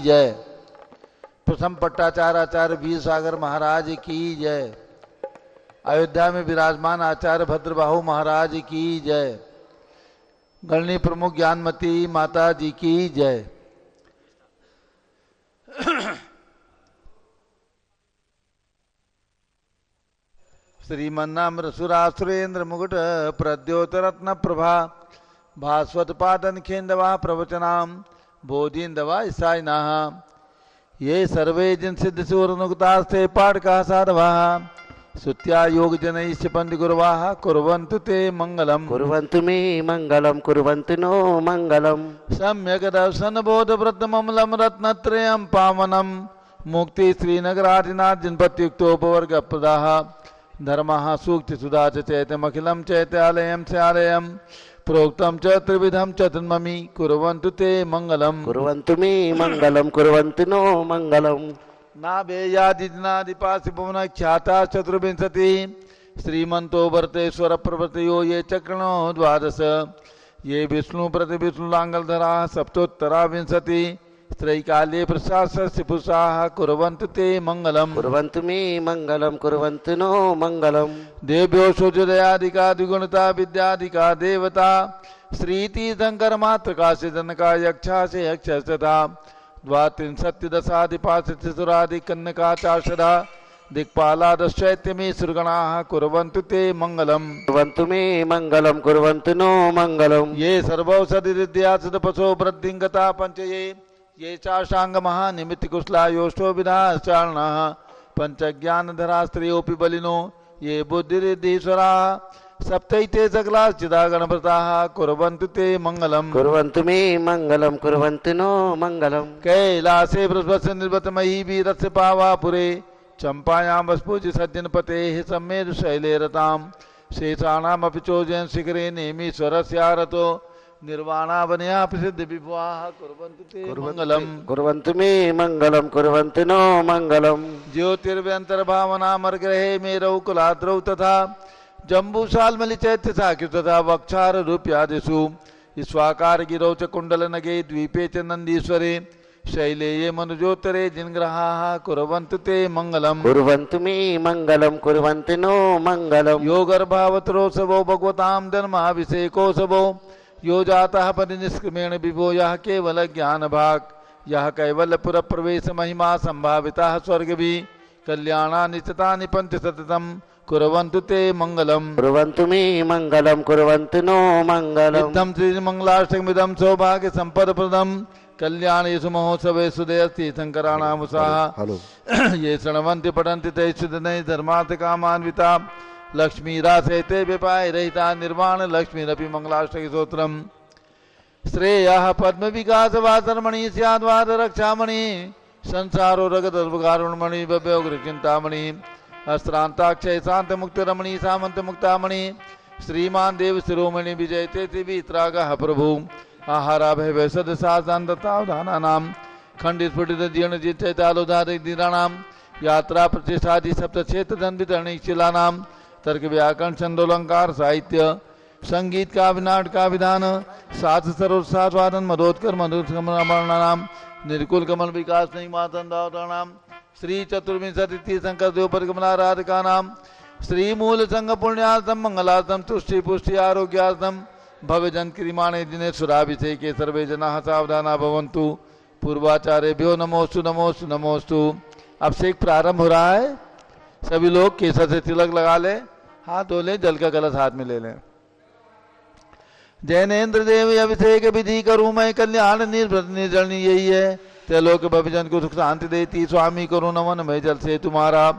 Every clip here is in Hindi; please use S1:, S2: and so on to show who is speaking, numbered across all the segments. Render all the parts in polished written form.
S1: जय। प्रथम पट्टाचार्य आचार्य वीर सागर महाराज की जय। अयोध्या में विराजमान आचार्य भद्रबाहु महाराज की जय। गणनी प्रमुख ज्ञानमती माता जी की जय। श्रीमन्नाम्र सुरासुरेन्द्र मुकुट प्रद्योतरत्न प्रभा भास्वत पादन खेन्दवा प्रवचनाम बोधिन्दवा ईसाइना ये सर्वे जिन सिद्ध सुवर्णुक्तास्ते पाठका साधवा सुत्या योग जनैश्च पंत गुरवाः कुर्वन्तु ते मंगलम।
S2: कुर्वन्तु मे मंगलम कुर्वन्तु नो मंगलम।
S1: सम्यक दर्शन बोध व्रत ममलम रत्नत्रयं पावनम मुक्ति श्रीनगराधिनाथ जिनपत्युक्तोपवर्ग प्रदाः धर्मः सूक्ति सुधा चैतमखिलं चैत्यालयं स्यालयं प्रोक्तं च त्रिविधं चतुर्ममी कुर्वन्तु ते मंगलम।
S2: कुर्वन्तु मे मंगलम कुर्वन्तु नो मंगलम।
S1: नाभेयादिनादिपासिभुवन ख्याता चतुर्विंशति श्रीमंतो वर्तेश्वर प्रवृतयो ये चक्रणो द्वादश ये विष्णु प्रति विष्णुलांगलधरा सप्तोत्तरा विंशति त्रैकाल्ये प्रशास्य पुरुषाः कुर्वन्तु ते मंगलम।
S2: कुर्वन्तु मे मंगलम कुर्वन्तु नो मंगलम।
S1: देव्यो सूर्योदयादिका द्विगुणता विद्यादिका देवता श्रीतीर्थंकर मात्रकाशिजनका यक्षा से यक्षता द्वात्रिंशत्तिदशाधिपाशतिसुरादि कन्यका चाषदा दिक्पालादश्चैत्यमे सुरगणाः कुर्वन्तु ते मंगलम।
S2: कुर्वन्तु मे मंगलम कुर्वन्तु नो मंगलम।
S1: ये सर्वौषधिरिद्यासदपसो वृद्धिंगता पंचये ये चाशांग महानिमित्त कुशला योष्टो विधाश्चारणाः पंचज्ञानधरा स्त्रियोऽपि बलिनो ये बुद्धिरिद्धीश्वराः सप्तैते सकला चिदा गणप्रताः कुर्वन्तु ते मंगलम।
S2: कुर्वन्तु मे मंगलम कुर्वन्तु नो मंगलम।
S1: कैलासे बृहस्पति निर्वतमयी वीरस्य पावापुरे चंपायां वस्पूज सज्जनपतेः सम्मेद शैले रतां शेषाणामपि चोजयन् शिखरे नेमीश्वरस्यारतो निर्वाणावनया प्रसिद्ध विभुवाः कुर्वन्तु ते मंगलम।
S2: कुर्वन्तु मे मंगलम कुर्वन्तु नो मंगलम।
S1: ज्योतिर्व्यंतर्भावनामर्ग्रहे मेरौ कुलाद्रौ तथा जम्बूशालमलि चैत्य साख्यु तथा वक्षार रूप्यादिषु स्वाकार गिरौ च कुंडल नगे द्वीपे च नंदीश्वरे शैले ये मनुजोत्तरे जिनग्रहाः कुर्वन्तु ते मंगलम।
S2: कुर्वन्तु मे मंगलम कुर्वन्तु नो मंगलम।
S1: योगर्भावतरोत्सवो भगवतां जन्माभिषेकोत्सवो यो जातः परिनिष्क्रमेण विभो यः केवल ज्ञान भाग यः कैवल्यपुर प्रवेश महिमा संभावितः स्वर्गभि कल्याणानि चितानि पंच सततम् कुर्वन्तु ते मंगलम।
S2: कुर्वन्तु मे मंगलम कुर्वन्तु नो मंगलम।
S1: इत्थं श्रीमंगलाष्टकमिदं सौभाग्य संपदप्रदं कल्याणेषु महोत्सवेषु दयस्ति शंकराणामुषाः ये शृण्वन्ति पठन्ति ते सुदनै धर्मार्थकामान्विता लक्ष्मीरासेते विपाय रहिता निर्वाण लक्ष्मीरपि मंगलाष्टक स्तोत्रम् श्रेयः पद्म विकास वासरमणि स्याद्वाद रक्षामणि संसारो रगदर्वकारुणमणि भव्योग्र चिंतामणि अस्त्रांताक्षय शांत मुक्त रमणी सामंत मुक्तामणि श्रीमान देव शिरोमणि विजय ते वित्रागः प्रभु आहाराभय वैसद साधानानां खंडित स्फुटित जीर्ण जितैतालोधारिणां यात्रा प्रतिष्ठादि सप्तक्षेत्र धन वितरणी शिलानां तर्क व्याकरण छंदोलंकार साहित्य संगीत का विनाट का विधान साथ सरोत्साहवादन मदोत्कर मधुरनाम निर्कुल कमल विकास नहीं मातंदावतानाम श्री चतुर्विंशति तीर्थंकर देव परिकमलाराधिका नाम श्री मूल संघ पुण्यार्थम मंगलार्थम तुष्टि पुष्टि आरोग्यार्थम भव्य जन क्रियमाणे दिने सुराभिषेके सर्वे जनाः सावधाना भवन्तु। पूर्वाचार्यभ्यो नमोस्तु नमोस्तु नमोस्तु। अभिषेक प्रारंभ हो रहा है। सभी लोग केसर से तिलक लगा ले, हाथ धो ले, जल का कलश हाथ में ले लें। जैनेन्द्र देव अभिषेक विधि करूं मैं कल्याण निर्जलनी यही है त्रिलोक भविजन को सुख शांति देती स्वामी करो नमन मैं जल से तुम्हारा।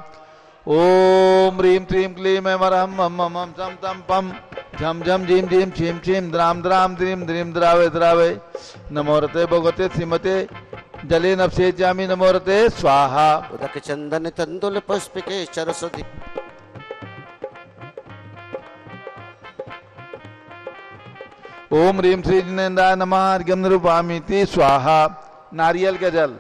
S1: ओम ह्रीं श्रीं क्लीं मैं मरहम मम मम सम तम पम झम झम झीम झीम छीम छीम द्राम द्राम द्रीम द्रीम द्रावे द्रावे नमोरते भगवते श्रीमते जले नफसे जामी नमोरते स्वाहा।
S2: उदक चंदन तंदुल पुष्पिके सरस्वती
S1: ओम ह्रीं श्री जिनेन्द्राय नमः अर्घ्यं निरूपयामि स्वाहा। नारियल का जल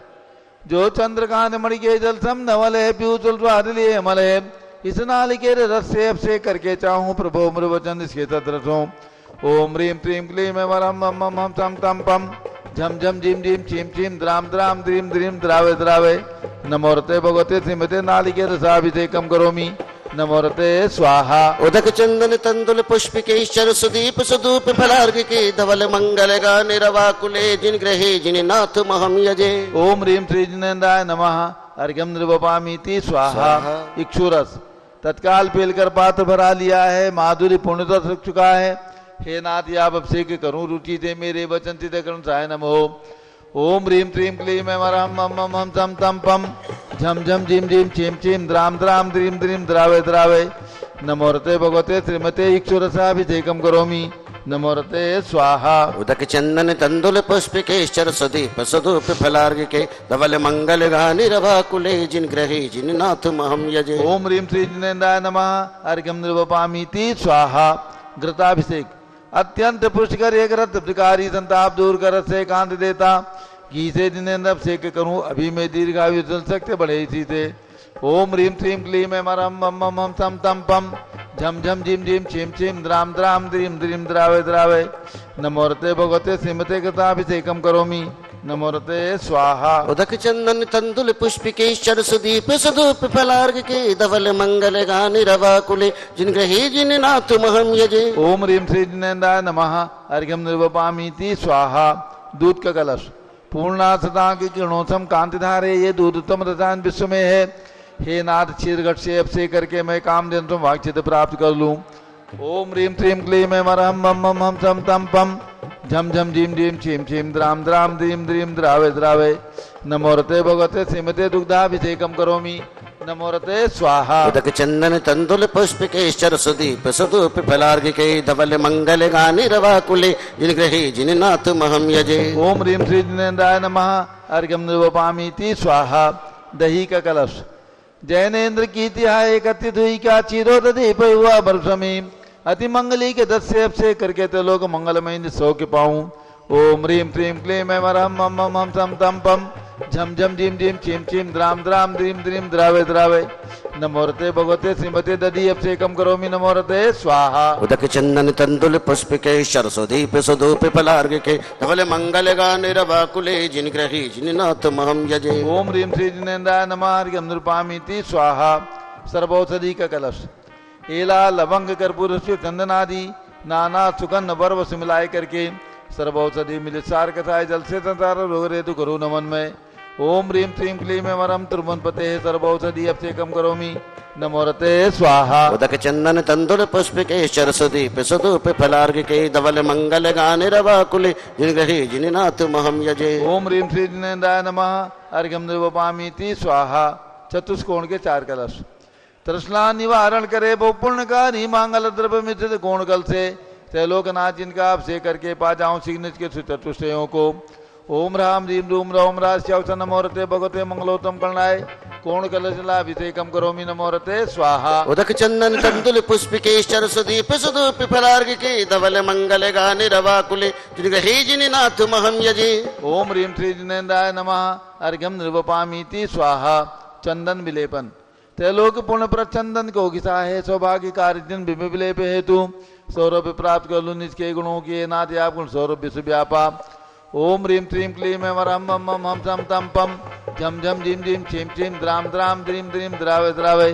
S1: जो चंद्रकांत मणि के जल सम नवल है पीयूष लिए मल है इस नालिके रस से अभिषेक करके चाहूं प्रभु मृवचन इसके तद्रसों। ओम ह्रीं क्लीं क्लीं मैं वरम मम मम सम तम पम झम झम झिम झिम छिम छिम द्राम द्राम द्रीम द्रीम द्रावे द्रावे नमोरते भगवते श्रीमते नालिकेर रसाभिषेकम करोमि नमोरते स्वाहा।
S2: उदक चंदन तंदुल पुष्पिके चर सुदीप सुधूप फलार्घ के धवल मंगल गाने रवाकुले जिन ग्रहे जिन नाथ महम यजे।
S1: ओम ह्रीं श्री जिनेन्द्राय नमः अर्घ्यम निर्वपामीति स्वाहा। इक्षुरस तत्काल पेलकर पात्र भरा लिया है, माधुरी पूर्णतः सूख चुका है। हे नाथ आप अभिषेक करूं रुचि से मेरे वचन चित करुण साय नमो। ओम ह्रीं क्लीं क्लीं मम मम हम तम तम पम झम झम झिम झिम छिम छिम द्राम द्राम द्रीम द्रीम द्रावे द्रावे नमोरते भगवते श्रीमते इक्षुरसाभिषेकम करोमि नमोरते स्वाहा।
S2: उदक चंदन तंदुल पुष्पिके चर सुदीप सुधूप फलार्घ के धवल मंगल गाने रवाकुले जिन ग्रहे जिन नाथ महम यजे।
S1: ओम ह्रीं श्री जिनेन्द्राय नमः अर्घ्यम निर्वपामीति स्वाहा। घृताभिषेक अत्यंत पुष्कर एक रथ विकारी संताप दूर कर से कांत देता घी से जिनेन्द्र अभिषेक करूं अभी मैं दीर्घायु जल सकते बढ़े इसी से। ओम ह्रीं श्रीं क्लीं मम मम हम तम तम पम झम झम झिम झिम छिम छिम द्राम द्राम द्रीम द्रीम द्रावे द्रावे नमोरते भगवते श्रीमते कृताभिषेकम करोमि नमोरते स्वाहा।
S2: उदक चंदन तंदुल पुष्पिके चर सुदीप सुधूप फलार्घ के धवल मंगल गाने रवाकुले जिन ग्रहे जिन नाथ महम यजे।
S1: ओम ह्रीं श्री जिनेन्द्राय नमः अर्घ्यम निर्वपामीति स्वाहा। दूध का कलश पूर्णा सदा की किरणोत्तम कांतिधारे ये दूध उत्तम रसायन विश्व में है। हे नाथ क्षीरघट से अभिषेक करके मैं कामधेनु तुम वाक्चित प्राप्त कर लूं। ओम ह्रीं श्रीं क्लीं मम मम हम तम तम पम झम झम झिम झिम छिम छिम द्राम द्राम द्रीम द्रीम द्रावे द्रावे नमोरते भगवते श्रीमते दुग्धाभिषेकम करोमि नमोरते स्वाहा।
S2: उदक चंदन तंदुल पुष्पिके चर सुदीप सुधूप फलार्घ के धवल मंगल गाने रवाकुले जिन ग्रहे जिन नाथ महम यजे। ओम
S1: ह्रीं श्री जिनेन्द्राय नमः अर्घ्यम निर्वपामीति स्वाहा। दही का कलश जैनेन्द्र की तिहाय कथित हुई क्या चिरोदीप हुआ बरसमी अति मंगली के दस से अभिषेक करके तो लोग मंगलमय सौ के पाऊं। ओम ह्रीं श्रीं क्लीं मम मम हम तम तम पम झम झम झिम झिम छिम छिम द्राम द्राम द्रीम द्रीम द्रावे द्रावे नमोरते भगवते श्रीमते दधि अभिषेकम करोमि नमोरते स्वाहा।
S2: उदक चंदन तंदुल पुष्पिके चर सुदीप सुधूप फलार्घ के धवल मंगल गाने रवाकुले जिन ग्रहे जिन नाथ महम यजे।
S1: ओम ह्रीं श्री जिनेन्द्राय नमः अर्घ्यम निर्वपामीति स्वाहा। सर्वौषधि का कलश एला लवंग कर्पूर चंदन आदि नाना सुगंध वर्व से मिलाए करके सर्वौषधि मिले सार कथाए जल से संसार रोग रेतु करो नमन में। ओम ह्रीं श्रीं क्लीं मम त्रिभुवन पते सर्वौषधि अभिषेकम करोमि नमोरते स्वाहा।
S2: उदक चंदन तंदुल पुष्पिके चर सुदीप सुधूप फलार्घ के धवल मंगल गाने रवाकुले जिन ग्रहे जिन नाथ महम यजे।
S1: ओम ह्रीं श्री जिनेन्द्राय नमः अर्घ्यम निर्वपामीति स्वाहा। चतुष्कोण के चार कलश तृष्णा निवारण करे वो पुण्यकारी मांगल द्रव्य मिश्रित कोणकल से त्रैलोकनाथ जिनका अभिषेक करके पा जाऊं सिग्निज के चतुष्टयों को। ओम राम ह्रीं रूम रोम राज नमोरते भगवते मंगलोत्तम करणाय कोण कलशलाभिषेकम करोमि नमोरते स्वाहा।
S2: उदक चंदन तंदुल पुष्पिके चर सुदीप सुधूप फलार्घ के धवल मंगल गाने रवाकुले जिन ग्रहे जिन नाथ महम यजे।
S1: ओम ह्रीं श्री जिनेन्द्राय नमः अर्घ्यम निर्वपामीति स्वाहा। चंदन विलेपन त्रैलोक पूर्ण पर चंदन को घिसा है सौभाग्य कार्य विलेप हेतु सौरभ प्राप्त कर लू निज के गुणों के नाथ आप गुण सौरभ विश्व व्यापा। ओम ह्रीं श्रीं क्लीं मम हम तम तम पम झम झम झिम झिम छिम छिम द्राम द्राम द्रीम द्रीम द्रावे द्रावे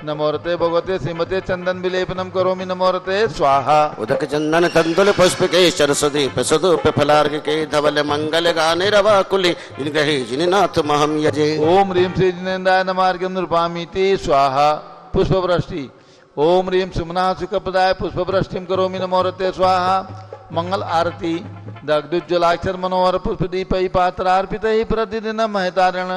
S1: नमोरते भगवते श्रीमते चंदन विलेपनम करोमि नमोरते स्वाहा।
S2: उदक चंदन तंदुल पुष्पिके चर सुदीप सुधूप फलार्घ के धवल मंगल गाने रवाकुले जिन ग्रहे जिन नाथ महम यजे।
S1: ओम ह्रीं श्री जिनेन्द्राय नमः अर्घ्यम निर्वपामीति स्वाहा। पुष्पवृष्टि ओम ह्रीं सुमना सुखप्रदाय पुष्पवृष्टिम करोमि नमोरते स्वाहा। मंगल आरती दग्धुज्ज्वलाक्षर मनोहर पुष्पदीप पात्रार्पित प्रतिदिन महतारण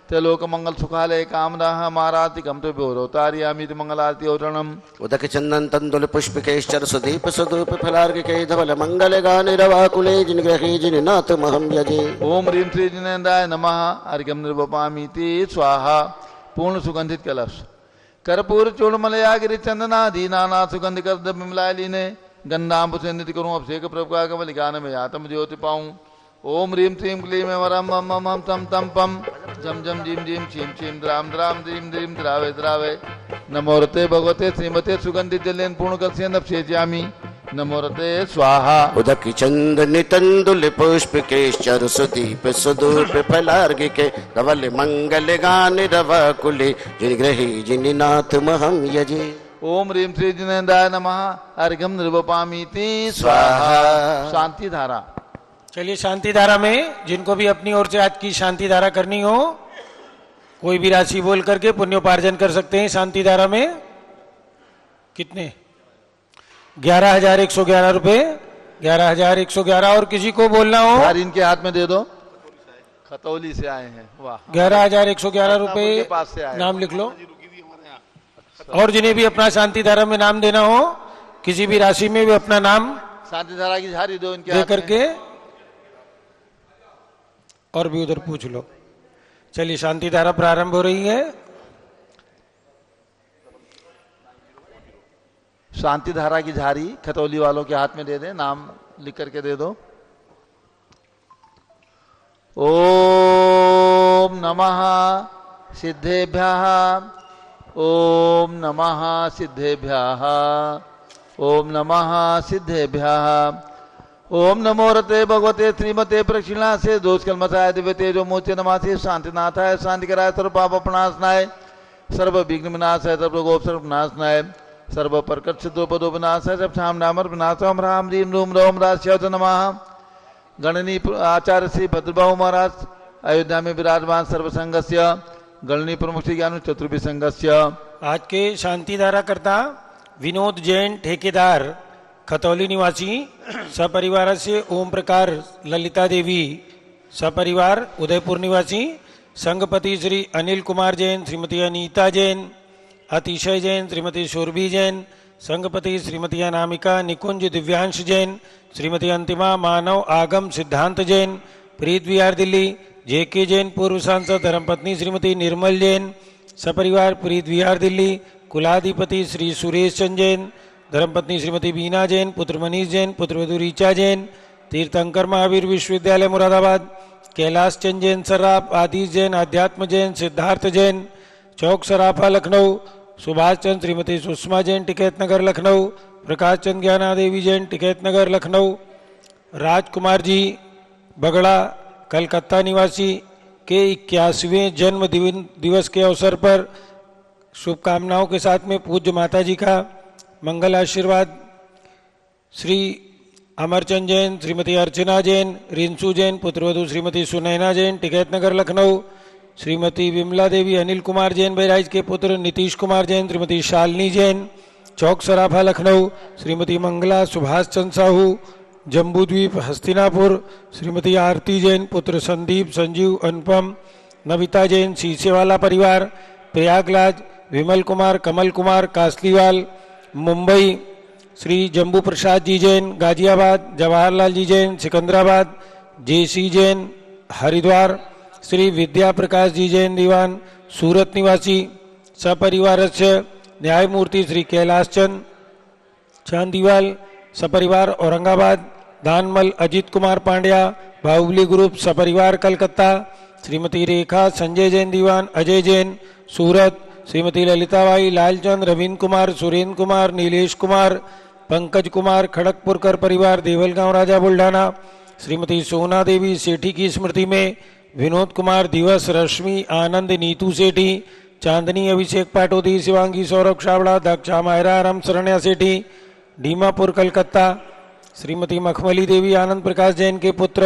S1: त्रिलोक मंगल सुखालय कामना मारातिकम तो भोरोतारियामि मंगल आरती औरणम।
S2: उदक चंदन तंदुल पुष्पिके चर सुदीप सुधूप फलार्घ के धवल मंगल गाने रवाकुले जिन ग्रहे जिन नाथ महम यजे। ओम
S1: ह्रीं श्री जिनेन्द्राय नमः अर्घ्यम निर्वपामीति स्वाहा। पूर्ण सुगंधित कलश कर्पूर चूर्णमलयागिरि चंदनादि नाना सुगंध कर विमलाली ने गंधाम्ब से नित्य करूं अभिषेक प्रभु का कमल गान में आत्म ज्योति पाऊं। ओम ह्रीं श्रीं क्लीं मम हम तम तम पम झम झम झिम झिम छिम छिम द्राम द्राम द्रीम द्रीम द्रावे द्रावे नमोरते भगवते श्रीमते सुगंधित जलेन पूर्ण कलसेन अभिषेच्यामि नमोरते स्वाहा।
S2: उदक चंदन तंदुल पुष्प केशर सुदीप सुदूप फलार्घिके धवल मंगल गान रवा कुले जिनग्रही जिननाथ महम यजे।
S1: ओम ह्रीं श्री जिनेन्द्राय नमः। अर्घ्यम निर्वपामीति स्वाहा। शांति धारा।
S3: चलिए शांति धारा में जिनको भी अपनी ओर से आज की शांति धारा करनी हो कोई भी राशि बोल करके पुण्योपार्जन कर सकते हैं। शांति धारा में कितने 11,111 रुपए 11,111। और किसी को बोलना हो
S1: यार इनके हाथ में दे दो। खतौली से आए हैं। वाह
S3: 11,111
S1: के
S3: रुपए
S1: पास से आए।
S3: नाम लिख लो। और जिन्हें भी अपना शांति धारा में नाम देना हो किसी भी राशि में भी अपना नाम
S1: शांति धारा की झाड़ी दो इनके
S3: दे
S1: हाथ में।
S3: करके और भी उधर पूछ लो। चलिए शांति धारा प्रारंभ हो रही है।
S1: शांति धारा की झाड़ी खतौली वालों के हाथ में दे दें। नाम लिख करके दे दो। ओम नमः सिद्धेभ्यः। ओम नमः सिद्धेभ्यः। ओम नमः सिद्धेभ्यः। ओम नमो रते भगवते श्रीमते प्रक्षिणा से दोष कलमसाय दिव्य तेजो मोचे नमासे शांतिनाथाय शांतिकराय सर्व पाप प्रणाशनाय सर्व विघ्न विनाशाय सर्व गोप सर्व विनाशनाय सर्व प्रकट सिद्धोपदो विनाशाय सब शाम नामर विनाशम राम रीम रूम रोम राश्यवत नमः। गणनी आचार्य श्री भद्रबाहु महाराज अयोध्या में विराजमान सर्व संघस्य गणनी प्रमुख श्री ज्ञान चतुर्भि संघस्य।
S3: आज के शांति धारा करता विनोद जैन ठेकेदार खतौली निवासी सपरिवार से ओम प्रकार ललिता देवी सपरिवार उदयपुर निवासी संघपति श्री अनिल कुमार जैन श्रीमती अनीता जैन अतिशय जैन श्रीमती शोरभी जैन संघपति श्रीमती अनामिका निकुंज दिव्यांश जैन श्रीमती अंतिमा मानव आगम सिद्धांत जैन प्रीत विहार दिल्ली जेके जैन पूर्व सांसद धर्मपत्नी श्रीमती निर्मल जैन सपरिवार प्रीत विहार दिल्ली कुलाधिपति श्री सुरेश चंद जैन धर्मपत्नी श्रीमती बीना जैन पुत्र मनीष जैन पुत्रवधु रीचा जैन तीर्थंकर महावीर विश्वविद्यालय मुरादाबाद कैलाश चंद जैन सर्राफ आदिश जैन अध्यात्म जैन सिद्धार्थ जैन चौक सराफा लखनऊ सुभाष चंद श्रीमती सुषमा जैन टिकैत नगर लखनऊ प्रकाश चंद ज्ञाना देवी जैन टिकैत नगर लखनऊ राजकुमार जी बगड़ा कलकत्ता निवासी के 81वें जन्म दिवस के अवसर पर शुभकामनाओं के साथ में पूज्य माता जी का मंगल आशीर्वाद। श्री अमरचंद जैन श्रीमती अर्चना जैन रिंसू जैन पुत्रवधु श्रीमती सुनैना जैन टिकैत नगर लखनऊ श्रीमती विमला देवी अनिल कुमार जैन बहराइच के पुत्र नीतीश कुमार जैन श्रीमती शालिनी जैन चौक सराफा लखनऊ श्रीमती मंगला सुभाष चंद साहू जम्बूद्वीप हस्तिनापुर श्रीमती आरती जैन पुत्र संदीप संजीव अनुपम नविता जैन शीशेवाला परिवार प्रयागराज विमल कुमार कमल कुमार कासलीवाल मुंबई श्री जम्बू प्रसाद जी जैन गाजियाबाद जवाहरलाल जी जैन सिकंदराबाद जेसी जैन हरिद्वार श्री विद्या प्रकाश जी जैन दीवान सूरत निवासी सपरिवार से न्यायमूर्ति श्री कैलाश चंद चांदीवाल सपरिवार औरंगाबाद दानमल अजित कुमार पांड्या बाहुबली ग्रुप सपरिवार कलकत्ता श्रीमती रेखा संजय जैन दीवान अजय जैन सूरत श्रीमती ललिताबाई लालचंद रवीन कुमार सुरेंद्र कुमार नीलेश कुमार पंकज कुमार खड़गपुरकर परिवार देवलगांव राजा बुल्ढाना श्रीमती सोना देवी सेठी की स्मृति में विनोद कुमार दिवस रश्मि आनंद नीतू सेठी चांदनी अभिषेक पाटोदी शिवांगी सौरभ छाबड़ा दक्षा मायरा राम शरण्या सेठी डीमापुर कलकत्ता श्रीमती मखमली देवी आनंद प्रकाश जैन के पुत्र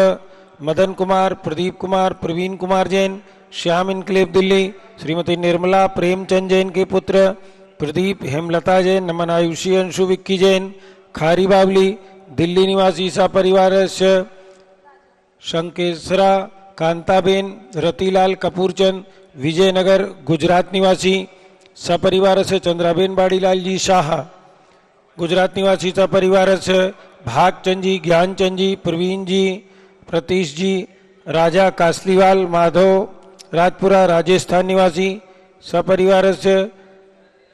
S3: मदन कुमार प्रदीप कुमार प्रवीण कुमार जैन श्याम इनक्लेव दिल्ली श्रीमती निर्मला प्रेमचंद जैन के पुत्र प्रदीप हेमलता जैन नमन आयुषी अंशु विक्की जैन खारी बावली दिल्ली निवासी सपरिवार शंकेश्वरा कांताबेन रतिलाल कपूरचंद विजयनगर गुजरात निवासी सपरिवार से चंद्राबेन बाड़ीलाल जी शाह गुजरात निवासी सपरिवार से भागचंद जी ज्ञानचंद जी प्रवीण जी प्रतीश जी राजा कासलीवाल माधव राजपुरा राजस्थान निवासी सपरिवार से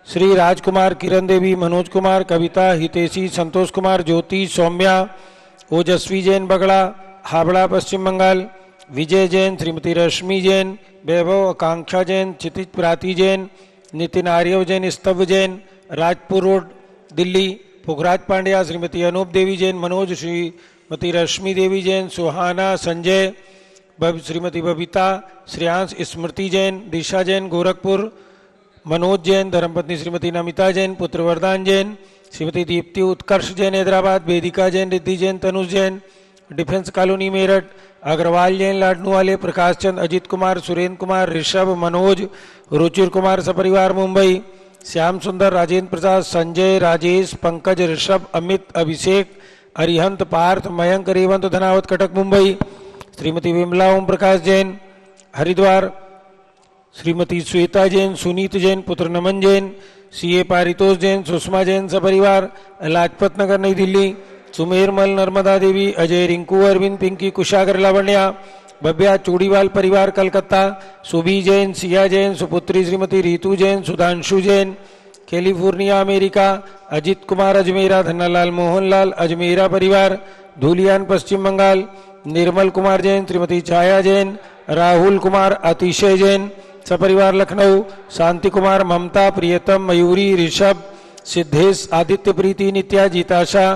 S3: श्री राजकुमार किरण देवी मनोज कुमार कविता हितेशी संतोष कुमार ज्योति सौम्या ओजस्वी जैन बगड़ा हावड़ा पश्चिम बंगाल विजय जैन श्रीमती रश्मि जैन वैभव आकांक्षा जैन क्षितिज प्राति जैन नितिन आर्यव जैन स्तव जैन राजपुर रोड दिल्ली पुखराज पांड्या, श्रीमती अनूप देवी जैन, मनोज, श्रीमती रश्मि देवी जैन, सुहाना, संजय, श्रीमती बबीता, श्रेयांश, स्मृति जैन, दिशा जैन, गोरखपुर, मनोज जैन, धर्मपत्नी श्रीमती नमिता जैन, पुत्र वरदान जैन, श्रीमती दीप्ति उत्कर्ष जैन हैदराबाद, वेदिका जैन, रिद्धि जैन, तनुज जैन, डिफेंस कॉलोनी मेरठ, अग्रवाल जैन लाडनू वाले, प्रकाश चंद, अजित कुमार, सुरेंद्र कुमार, ऋषभ, मनोज, रुचिर कुमार सपरिवार मुंबई, श्याम सुंदर, राजेंद्र प्रसाद, संजय, राजेश, पंकज, ऋषभ, अमित, अभिषेक, अरिहंत, पार्थ, मयंक, रेवंत, धनावत, कटक मुंबई, श्रीमती विमला ओम प्रकाश जैन हरिद्वार, श्रीमती श्वेता जैन, सुनीत जैन, पुत्र नमन जैन, सीए पारितोष जैन, सुषमा जैन सपरिवार, लाजपत नगर नई दिल्ली, सुमेरमल, नर्मदा देवी, अजय, रिंकू, अरविंद, पिंकी, कुशागर, लावण्या, भव्या, चूड़ीवाल परिवार कलकत्ता, सुबी जैन, सिया जैन, सुपुत्री श्रीमती रीतू जैन, सुधांशु जैन, कैलिफोर्निया अमेरिका, अजित कुमार अजमेरा, धन्नालाल मोहनलाल अजमेरा परिवार, धूलियान पश्चिम बंगाल, निर्मल कुमार जैन, श्रीमती छाया जैन, राहुल कुमार, अतिशय जैन सपरिवार लखनऊ, शांति कुमार, ममता, प्रियतम, मयूरी, ऋषभ, सिद्धेश, आदित्य, प्रीति, नित्या, जीताशा,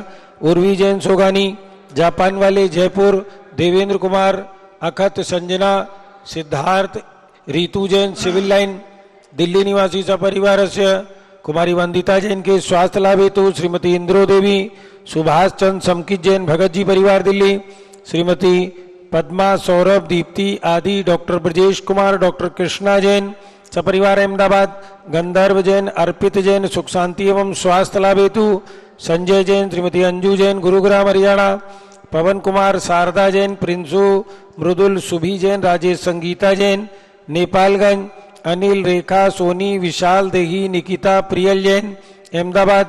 S3: उर्वी जैन सोगानी, जापान वाले जयपुर, देवेंद्र कुमार, अखत, संजना, सिद्धार्थ, रीतु जैन सिविल लाइन दिल्ली निवासी सपरिवार से, कुमारी वंदिता जैन के स्वास्थ्य लाभ हेतु, श्रीमती इंद्रो देवी, सुभाष चंद समकित जैन भगत जी परिवार दिल्ली, श्रीमती पद्मा, सौरभ, दीप्ति आदि, डॉक्टर ब्रजेश कुमार, डॉक्टर कृष्णा जैन सपरिवार अहमदाबाद, गंधर्व जैन, अर्पित जैन सुख शांति एवं स्वास्थ्य लाभ हेतु, संजय जैन, श्रीमती अंजू जैन गुरुग्राम हरियाणा, पवन कुमार, शारदा जैन, प्रिंसू, मृदुल, सुभी जैन, राजेश, संगीता जैन नेपालगंज, अनिल, रेखा, सोनी, विशाल, देही, निकिता, प्रियल जैन अहमदाबाद,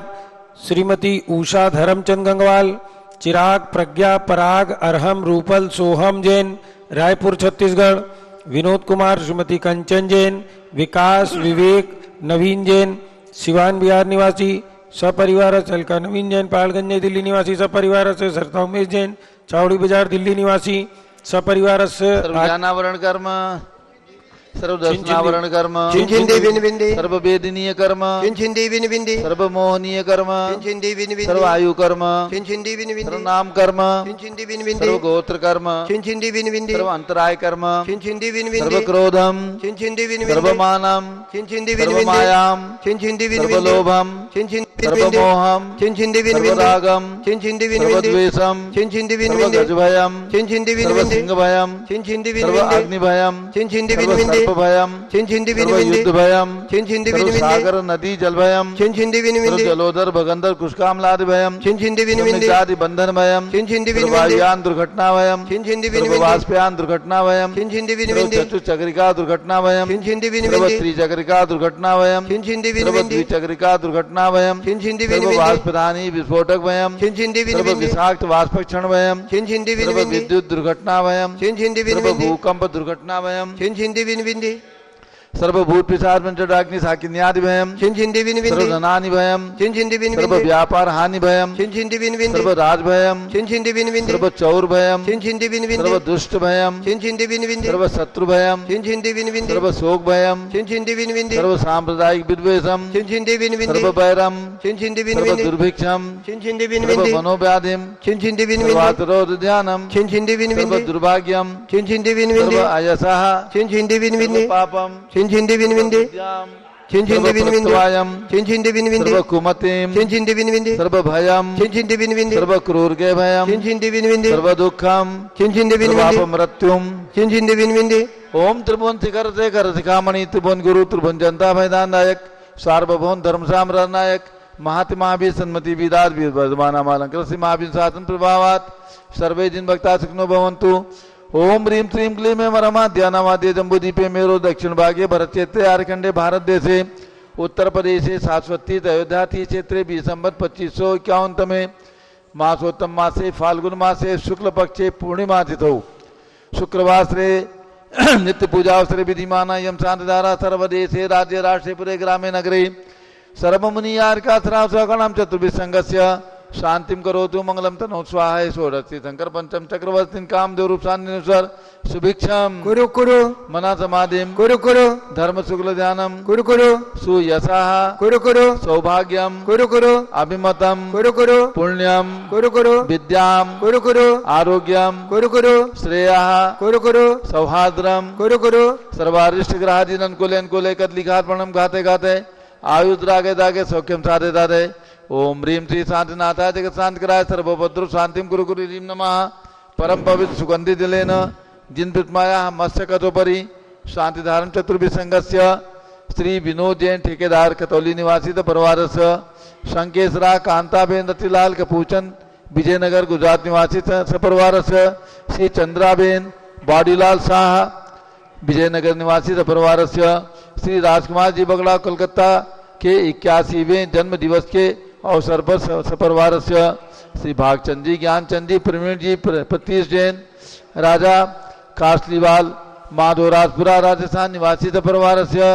S3: श्रीमती उषा, धर्मचंद गंगवाल, चिराग, प्रज्ञा, पराग, अरहम, रूपल, सोहम जैन रायपुर छत्तीसगढ़, विनोद कुमार, श्रीमती कंचन जैन, विकास, विवेक, नवीन जैन सिवान बिहार निवासी सपरिवार, चलका नवीन जैन पहाड़गंज नई दिल्ली निवासी सपरिवार से, सरता उमेश जैन चावड़ी बाजार दिल्ली निवासी सपरिवार से,
S1: ज्ञानावरण कर्म, सर्वदर्शनावरण कर्म, सर्ववेदनीय कर्म, सर्वमोहनीय कर्म, सर्वायु कर्म, सर्वनाम कर्म, सर्वगोत्र कर्म, सर्वांतराय कर्म, सर्वक्रोधम, सर्वमानम, सर्वमायाम, सर्वलोभम, सर्वमोहम, सर्वरागम, सर्वद्वेषम, सर्वगजभयम, सर्वसिंहभयम, सर्वाग्निभयम, सर्वसर्पभयम, सर्वयुद्धभयम, सर्वसागर नदी जलभयम, जलोदर भगंदर कुष्कामलादिभयम, सर्वनिजादि बंधनभयम, सर्ववायुयान दुर्घटनाभयम, सर्ववाष्पयान दुर्घटनाभयम, सर्वचतुश्चक्रिका दुर्घटनाभयम, सर्वत्रिचक्रिका दुर्घटनाभयम, सर्वद्विचक्रिका दुर्घटनाभयम, सर्ववाष्पदानी विस्फोटकभयम, सर्वविषाक्त वाष्पक्षणभयम, सर्वविद्युत दुर्घटनाभयम, सर्वभूकंप दुर्घटनाभयम, सर्वभूत पिशाच पंचडाग्नि साकिन्यादि भयम, सर्वधनानि भयम, सर्व व्यापार हानि भयम, सर्व राज भयम, सर्व चौर भयम, सर्व दुष्ट भयम, सर्व शत्रु भयम, सर्व शोक भयम, सर्व सांप्रदायिक विद्वेषम, सर्व वैरम, सर्व दुर्भिक्षम, सर्व मनोव्याधिम, सर्वातरोध ध्यानम, सर्व दुर्भाग्यम, सर्व अयसः, सर्व पापम, सर्व कुमतिम, सर्व भयम, सर्व क्रूरगे भयम, सर्व दुखम, सर्वापमृत्युम, ओम त्रिभुवन शिखर से कर शिखामणि त्रिभुवन गुरु त्रिभुवन जनता भयदान नायक सार्वभौम धर्म साम्राज्य नायक महात्मा भी सन्मति विदार वीर वर्धमाना मालंकर महावीर शासन प्रभावात सर्वे जिन भक्ता सुखनो भवन्तु। ओम ह्रीं श्रीं क्लीं मे मरमा ध्यानवाद्य जम्बूदीपे मेरो दक्षिण भागे भरत क्षेत्रे आर्खंडे भारत देशे उत्तर प्रदेशे शाश्वती अयोध्या क्षेत्रे बी संवत 2551 में मासोत्तम मासे फाल्गुन मासे शुक्ल पक्षे पूर्णिमा तिथौ शुक्रवासरे नित्य पूजावसरे विधिमाना यम शांतधारा सर्वदेशे राज्य राष्ट्रे पुरे ग्रामे नगरे सर्वमुनि यार्काश्राव सकलम चतुर्भिः संघस्य शांतिम करोतु मंगलम तनो स्वाहा षोडशी शंकर पंचम चक्रवर्ती कामदेव रूप शांतिनेश्वर सुभिक्षम
S4: कुरु कुरु
S1: मना समाधिम
S4: कुरु कुरु
S1: धर्म शुक्ल ध्यानम
S4: कुरु कुरु
S1: सुयशः
S4: कुरु कुरु
S1: सौभाग्यम
S4: कुरु कुरु
S1: अभिमतम
S4: कुरु कुरु
S1: पुण्यम
S4: कुरु कुरु
S1: विद्याम
S4: कुरु कुरु
S1: आरोग्यम
S4: कुरु कुरु
S1: श्रेयः
S4: कुरु कुरु
S1: सौहार्द्रम
S4: कुरु कुरु
S1: सर्वारिष्ट ग्रहादीन अनुकूले अनुकूले कदलिखार्पणम घाते घाते आयुद्रागे दागे सौख्यम साधे दाधे ओम ह्रीं श्री शांतिनाथाय जगत शांत कराय सर्वभद्र शांतिम गुरु गुरु ह्रीं नमः परम पवित्र सुगंधि जलेन जिन प्रतिमाया मत्स्यकतोपरि शांतिधारण चतुर्भिसंगस्य श्री विनोद जैन ठेकेदार कतौली निवासी परिवारस्य शंकेशरा कांताबेन रतिलाल कपूचंद विजयनगर गुजरात निवासी सपरिवारस्य श्री चंद्राबेन बाडीलाल शाह विजयनगर निवासी सपरिवारस्य श्री राजकुमार जी बगड़ा कोलकाता के 81वें जन्म दिवस के अवसर पर सपरिवारस्य श्री भागचंद जी ज्ञानचंद जी प्रवीण जी प्रतीश जैन राजा कासलीवाल माधोराजपुरा राजस्थान निवासी परिवारस्य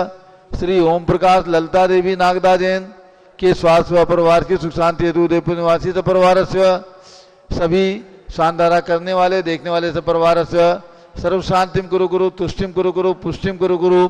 S1: श्री ओम प्रकाश ललिता देवी नागदा जैन के स्वास्थ्य परिवार की सुख शांति हेतु उदयपुर निवासी परिवारस्य सभी शानदारा करने वाले देखने वाले परिवारस्य सर्व शांतिम गुरु गुरु तुष्टिम गुरु गुरु पुष्टिम गुरु गुरु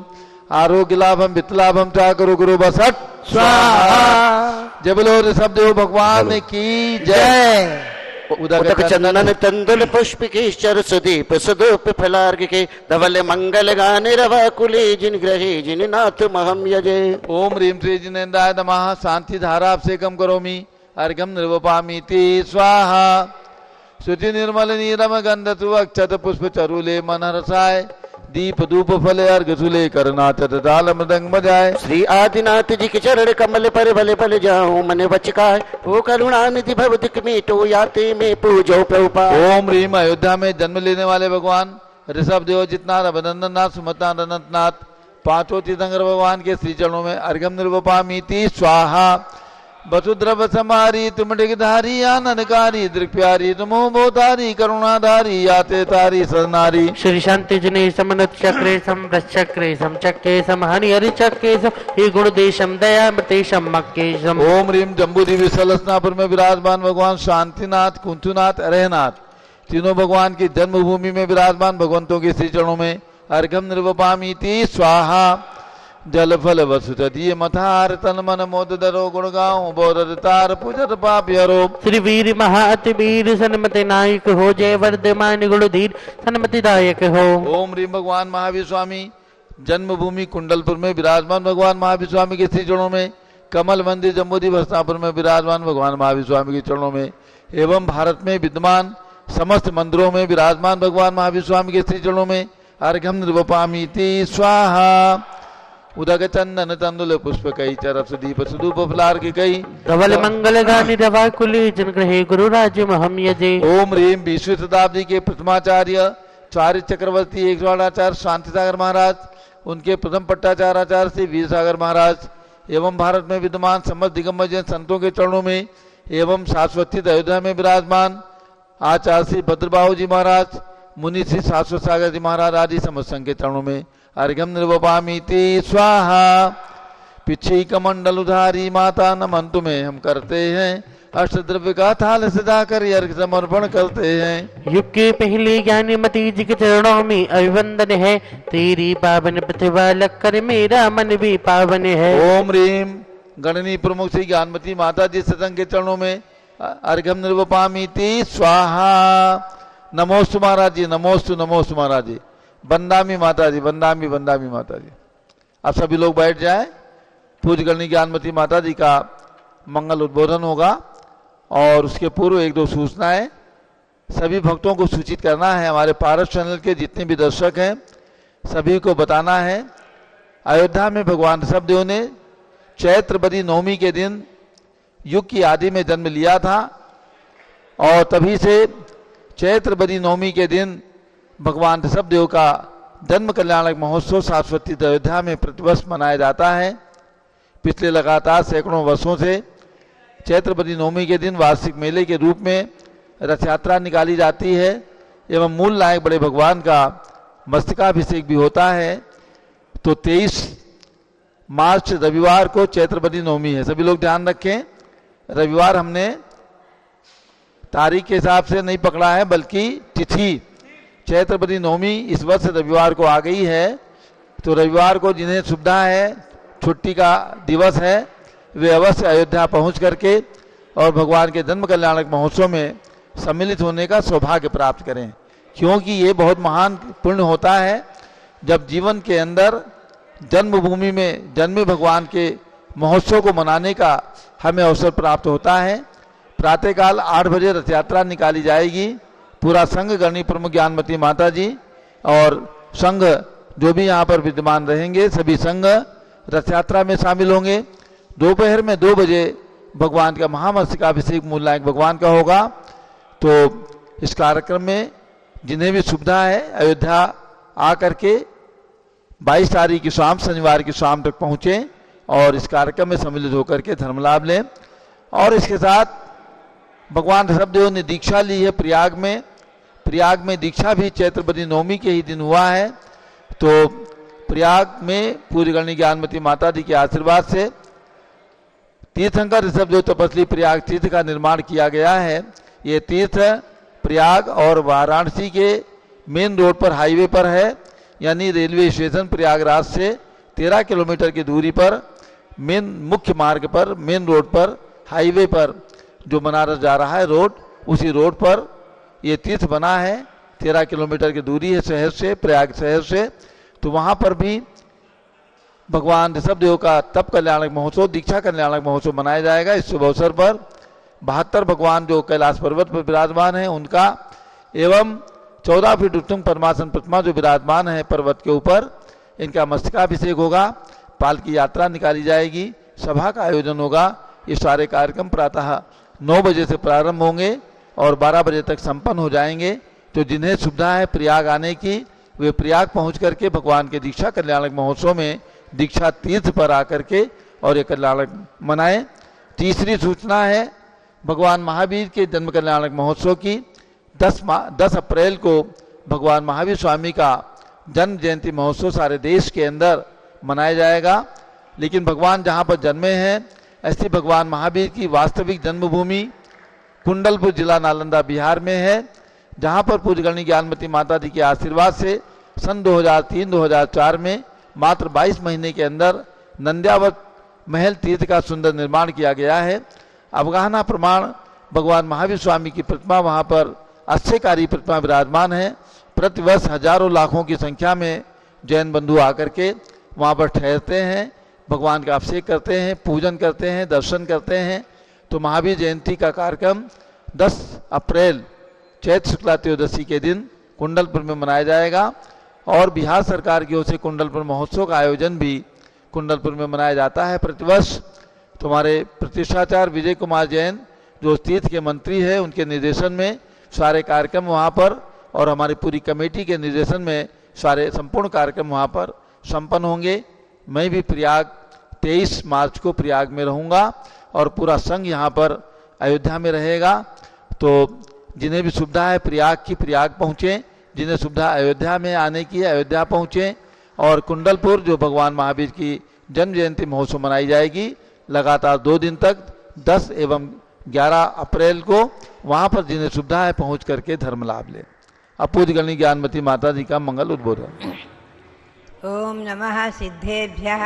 S1: आरोग्य लाभम वित्त लाभम चा गुरु गुरु बसट स्वाहा। जय बोलो ऋषभ देव भगवान की जय।
S2: उदक चंदन तंदुल पुष्प के चर सुदीप सुदूप फलार्घ के धवल मंगल गाने रवा कुले जिन ग्रहे जिन नाथ महम यजे।
S1: ओम ह्रीं श्री जिनेन्द्राय नमः शांति धारा अभिषेकम करोमि अर्घ्यम निर्वपामीति स्वाहा। शुचि निर्मल नीरम गंध सुवक्षत पुष्प चरुले मनहरसाय दीप धूप फले अर्घ सुले करनाथ ताल मृदंग बजाए।
S2: श्री आदिनाथ जी के चरण कमल पर भले भले जाऊं मन वचकाय ओ करुणा निधि भवदिक मीटो याते में पूजो प्रभुपाद।
S1: ओम ह्रीं अयोध्या में जन्म लेने वाले भगवान ऋषभ देव जितनाथ अभिनंदन नाथ सुमतनाथ अनंतनाथ पांचों तीर्थंकर भगवान के श्री चरणों में अर्घ्यम निर्वपामीति स्वाहा। वसुद्रव समारी तुम डिगधारी आनंदकारी दृक प्यारी तुम बोधारी करुणाधारी याते तारी सरनारी।
S5: श्री शांति जने समनत चक्रे सम चक्रे सम चक्के सम हरि हरि चक्के सम हे गुण देशम दया मृतेशम मक्केशम।
S1: ओम ह्रीं जम्बूद्वीप सलसनापुर में विराजमान भगवान शांतिनाथ कुंथुनाथ अरहनाथ तीनों भगवान की जन्मभूमि में विराजमान भगवंतों के श्री चरणों में अर्घ्यम निर्वपामीति स्वाहा। जल फल वसुदीय मथार तन मन मोद दरो गुण गाऊं बोधतार पूजत पाप हरो।
S5: श्री वीर महाअति वीर सन्मति नायक हो जय वर्धमान गुण धीर सन्मति दायक हो।
S1: ओम ह्रीं भगवान महावीर स्वामी जन्मभूमि कुंडलपुर में विराजमान भगवान महावीर स्वामी के श्री चरणों में कमल मंदिर जम्बूद्वीप हस्तिनापुर में विराजमान भगवान महावीर स्वामी के चरणों में एवं भारत में विद्यमान समस्त मंदिरों में विराजमान भगवान महावीर स्वामी के श्री चरणों में अर्घ्यम निर्वपामीति स्वाहा। उदक चंदन तंदुल पुष्प कई चरप सुदीप सुदूप फलार्घ कई
S5: धवल मंगल गानी रवा कुले जिन ग्रहे गुरु राज्य महम यजे।
S1: ओम ह्रीं 20वीं शताब्दी के प्रथमाचार्य चार्य चक्रवर्ती एक आचार्य शांति सागर महाराज उनके प्रथम पट्टाचार्य आचार्य श्री वीर सागर महाराज एवं भारत में विद्यमान समस्त दिगंबर जैन संतों के चरणों में एवं शाश्वती अयोध्या में विराजमान आचार्य श्री भद्रबाहु जी महाराज मुनि श्री शाश्वत सागर जी महाराज आदि समस्त संघ के चरणों में अर्घ्यम निर्वपामीति स्वाहा। पिछी कमंडल उधारी माता नमन तुम्हें हम करते हैं अष्टद्रव्य का थाल सजाकर अर्घ समर्पण करते हैं।
S5: युग के पहले ज्ञानी मती जी के चरणों में अभिवंदन है तेरी पावन प्रतिभा लग कर मेरा मन भी पावन है।
S1: ओम ह्रीं गणनी प्रमुख श्री ज्ञानमती माता जी सत्संग के चरणों में अर्घ्यम निर्वपामीति स्वाहा। नमोस्तु महाराज जी नमोस्तु नमोस्तु महाराज जी बंदामी माता जी बंदामी बंदामी माता जी। अब सभी लोग बैठ जाएं। पूज्य गणनी ज्ञानमती माता जी का मंगल उद्बोधन होगा और उसके पूर्व एक दो सूचनाएं सभी भक्तों को सूचित करना है। हमारे पारस चैनल के जितने भी दर्शक हैं सभी को बताना है अयोध्या में भगवान ऋषभ देव ने चैत्र बदी नवमी के दिन युग की आदि में जन्म लिया था और तभी से चैत्र बदी नवमी के दिन भगवान ऋषभ देव का जन्म कल्याणक महोत्सव शाश्वती अयोध्या में प्रतिवर्ष मनाया जाता है। पिछले लगातार सैकड़ों वर्षों से चैत्र बदी नवमी के दिन वार्षिक मेले के रूप में रथ यात्रा निकाली जाती है एवं मूल नायक बड़े भगवान का मस्तकाभिषेक भी होता है। तो 23 मार्च रविवार को चैत्र बदी नवमी है। सभी लोग ध्यान रखें रविवार हमने तारीख के हिसाब से नहीं पकड़ा है बल्कि तिथि चैत्रपदी नवमी इस वर्ष रविवार को आ गई है, तो रविवार को जिन्हें सुविधा है, छुट्टी का दिवस है, वे अवश्य अयोध्या पहुंच करके और भगवान के जन्म कल्याणक महोत्सव में सम्मिलित होने का सौभाग्य प्राप्त करें, क्योंकि ये बहुत महान पुण्य होता है जब जीवन के अंदर जन्मभूमि में जन्मे भगवान के महोत्सव को मनाने का हमें अवसर प्राप्त होता है। प्रातःकाल 8 बजे रथ यात्रा निकाली जाएगी। पूरा संघ गणी प्रमुख ज्ञानमती माता जी और संघ जो भी यहाँ पर विद्यमान रहेंगे, सभी संघ रथ यात्रा में शामिल होंगे। दोपहर में 2 बजे भगवान का महामस्तकाभिषेक मूल नायक भगवान का होगा। तो इस कार्यक्रम में जिन्हें भी सुविधा है अयोध्या आकर के 22 तारीख की शाम, शनिवार की शाम तक पहुँचें और इस कार्यक्रम में सम्मिलित होकर के धर्म लाभ लें। और इसके साथ भगवान ऋषभदेव ने दीक्षा ली है प्रयाग में। प्रयाग में दीक्षा भी चैत्रपदी नवमी के ही दिन हुआ है। तो प्रयाग में पूरी गणी ज्ञानमती माता जी के आशीर्वाद से तीर्थंकर ऋषभदेव तपस्वी प्रयाग तीर्थ का निर्माण किया गया है। ये तीर्थ प्रयाग और वाराणसी के मेन रोड पर, हाईवे पर है, यानी रेलवे स्टेशन प्रयागराज से 13 किलोमीटर की दूरी पर मेन मुख्य मार्ग पर, मेन रोड पर, हाईवे पर जो बनारस जा रहा है रोड, उसी रोड पर ये तीर्थ बना है। 13 किलोमीटर की दूरी है शहर से, प्रयाग शहर से। तो वहाँ पर भी भगवान ऋषभदेव का तप कल्याणक महोत्सव, दीक्षा कल्याणक महोत्सव मनाया जाएगा। इस शुभ अवसर पर 72 भगवान जो कैलाश पर्वत पर विराजमान है उनका एवं 14 फीट उत्तुंग परमासन प्रतिमा जो विराजमान है पर्वत के ऊपर, इनका मस्तकाभिषेक होगा। पालकी यात्रा निकाली जाएगी, सभा का आयोजन होगा। ये सारे कार्यक्रम प्रातः 9 बजे से प्रारंभ होंगे और 12 बजे तक संपन्न हो जाएंगे। तो जिन्हें सुविधा है प्रयाग आने की, वे प्रयाग पहुंच करके भगवान के दीक्षा कल्याणक महोत्सव में दीक्षा तीर्थ पर आकर के और ये कल्याणक मनाएं। तीसरी सूचना है भगवान महावीर के जन्म कल्याणक महोत्सव की। 10 अप्रैल को भगवान महावीर स्वामी का जन्म जयंती महोत्सव सारे देश के अंदर मनाया जाएगा। लेकिन भगवान जहाँ पर जन्मे हैं, ऐसी भगवान महावीर की वास्तविक जन्मभूमि कुंडलपुर जिला नालंदा बिहार में है, जहाँ पर पूज्य गणी ज्ञानमती माता जी के आशीर्वाद से सन 2003-2004 में मात्र 22 महीने के अंदर नंद्यावत महल तीर्थ का सुंदर निर्माण किया गया है। अवगाहना प्रमाण भगवान महावीर स्वामी की प्रतिमा वहाँ पर आश्चर्यकारी प्रतिमा विराजमान है। प्रतिवर्ष हजारों लाखों की संख्या में जैन बंधु आकर के वहाँ पर ठहरते हैं, भगवान का अभिषेक करते हैं, पूजन करते हैं, दर्शन करते हैं। तो महावीर जयंती का कार्यक्रम 10 अप्रैल चैत्र शुक्ला त्रयोदशी के दिन कुंडलपुर में मनाया जाएगा। और बिहार सरकार की ओर से कुंडलपुर महोत्सव का आयोजन भी कुंडलपुर में मनाया जाता है प्रतिवर्ष। तुम्हारे प्रतिष्ठाचार्य विजय कुमार जैन जो तीर्थ के मंत्री हैं, उनके निर्देशन में सारे कार्यक्रम वहाँ पर और हमारी पूरी कमेटी के निर्देशन में सारे संपूर्ण कार्यक्रम वहाँ पर संपन्न होंगे। मैं भी प्रयाग 23 मार्च को प्रयाग में रहूँगा और पूरा संघ यहाँ पर अयोध्या में रहेगा। तो जिन्हें भी सुविधा है प्रयाग की, प्रयाग पहुँचें। जिन्हें सुविधा अयोध्या में आने की है, अयोध्या पहुँचें। और कुंडलपुर जो भगवान महावीर की जन्म जयंती महोत्सव मनाई जाएगी लगातार 2 दिन तक, 10 एवं 11 अप्रैल को वहाँ पर जिन्हें सुविधा है पहुँच करके धर्म लाभ लें। अब पूज्य गणी ज्ञानमती माता जी का मंगल उद्बोधन।
S4: ओम नमः सिद्धेभ्यः।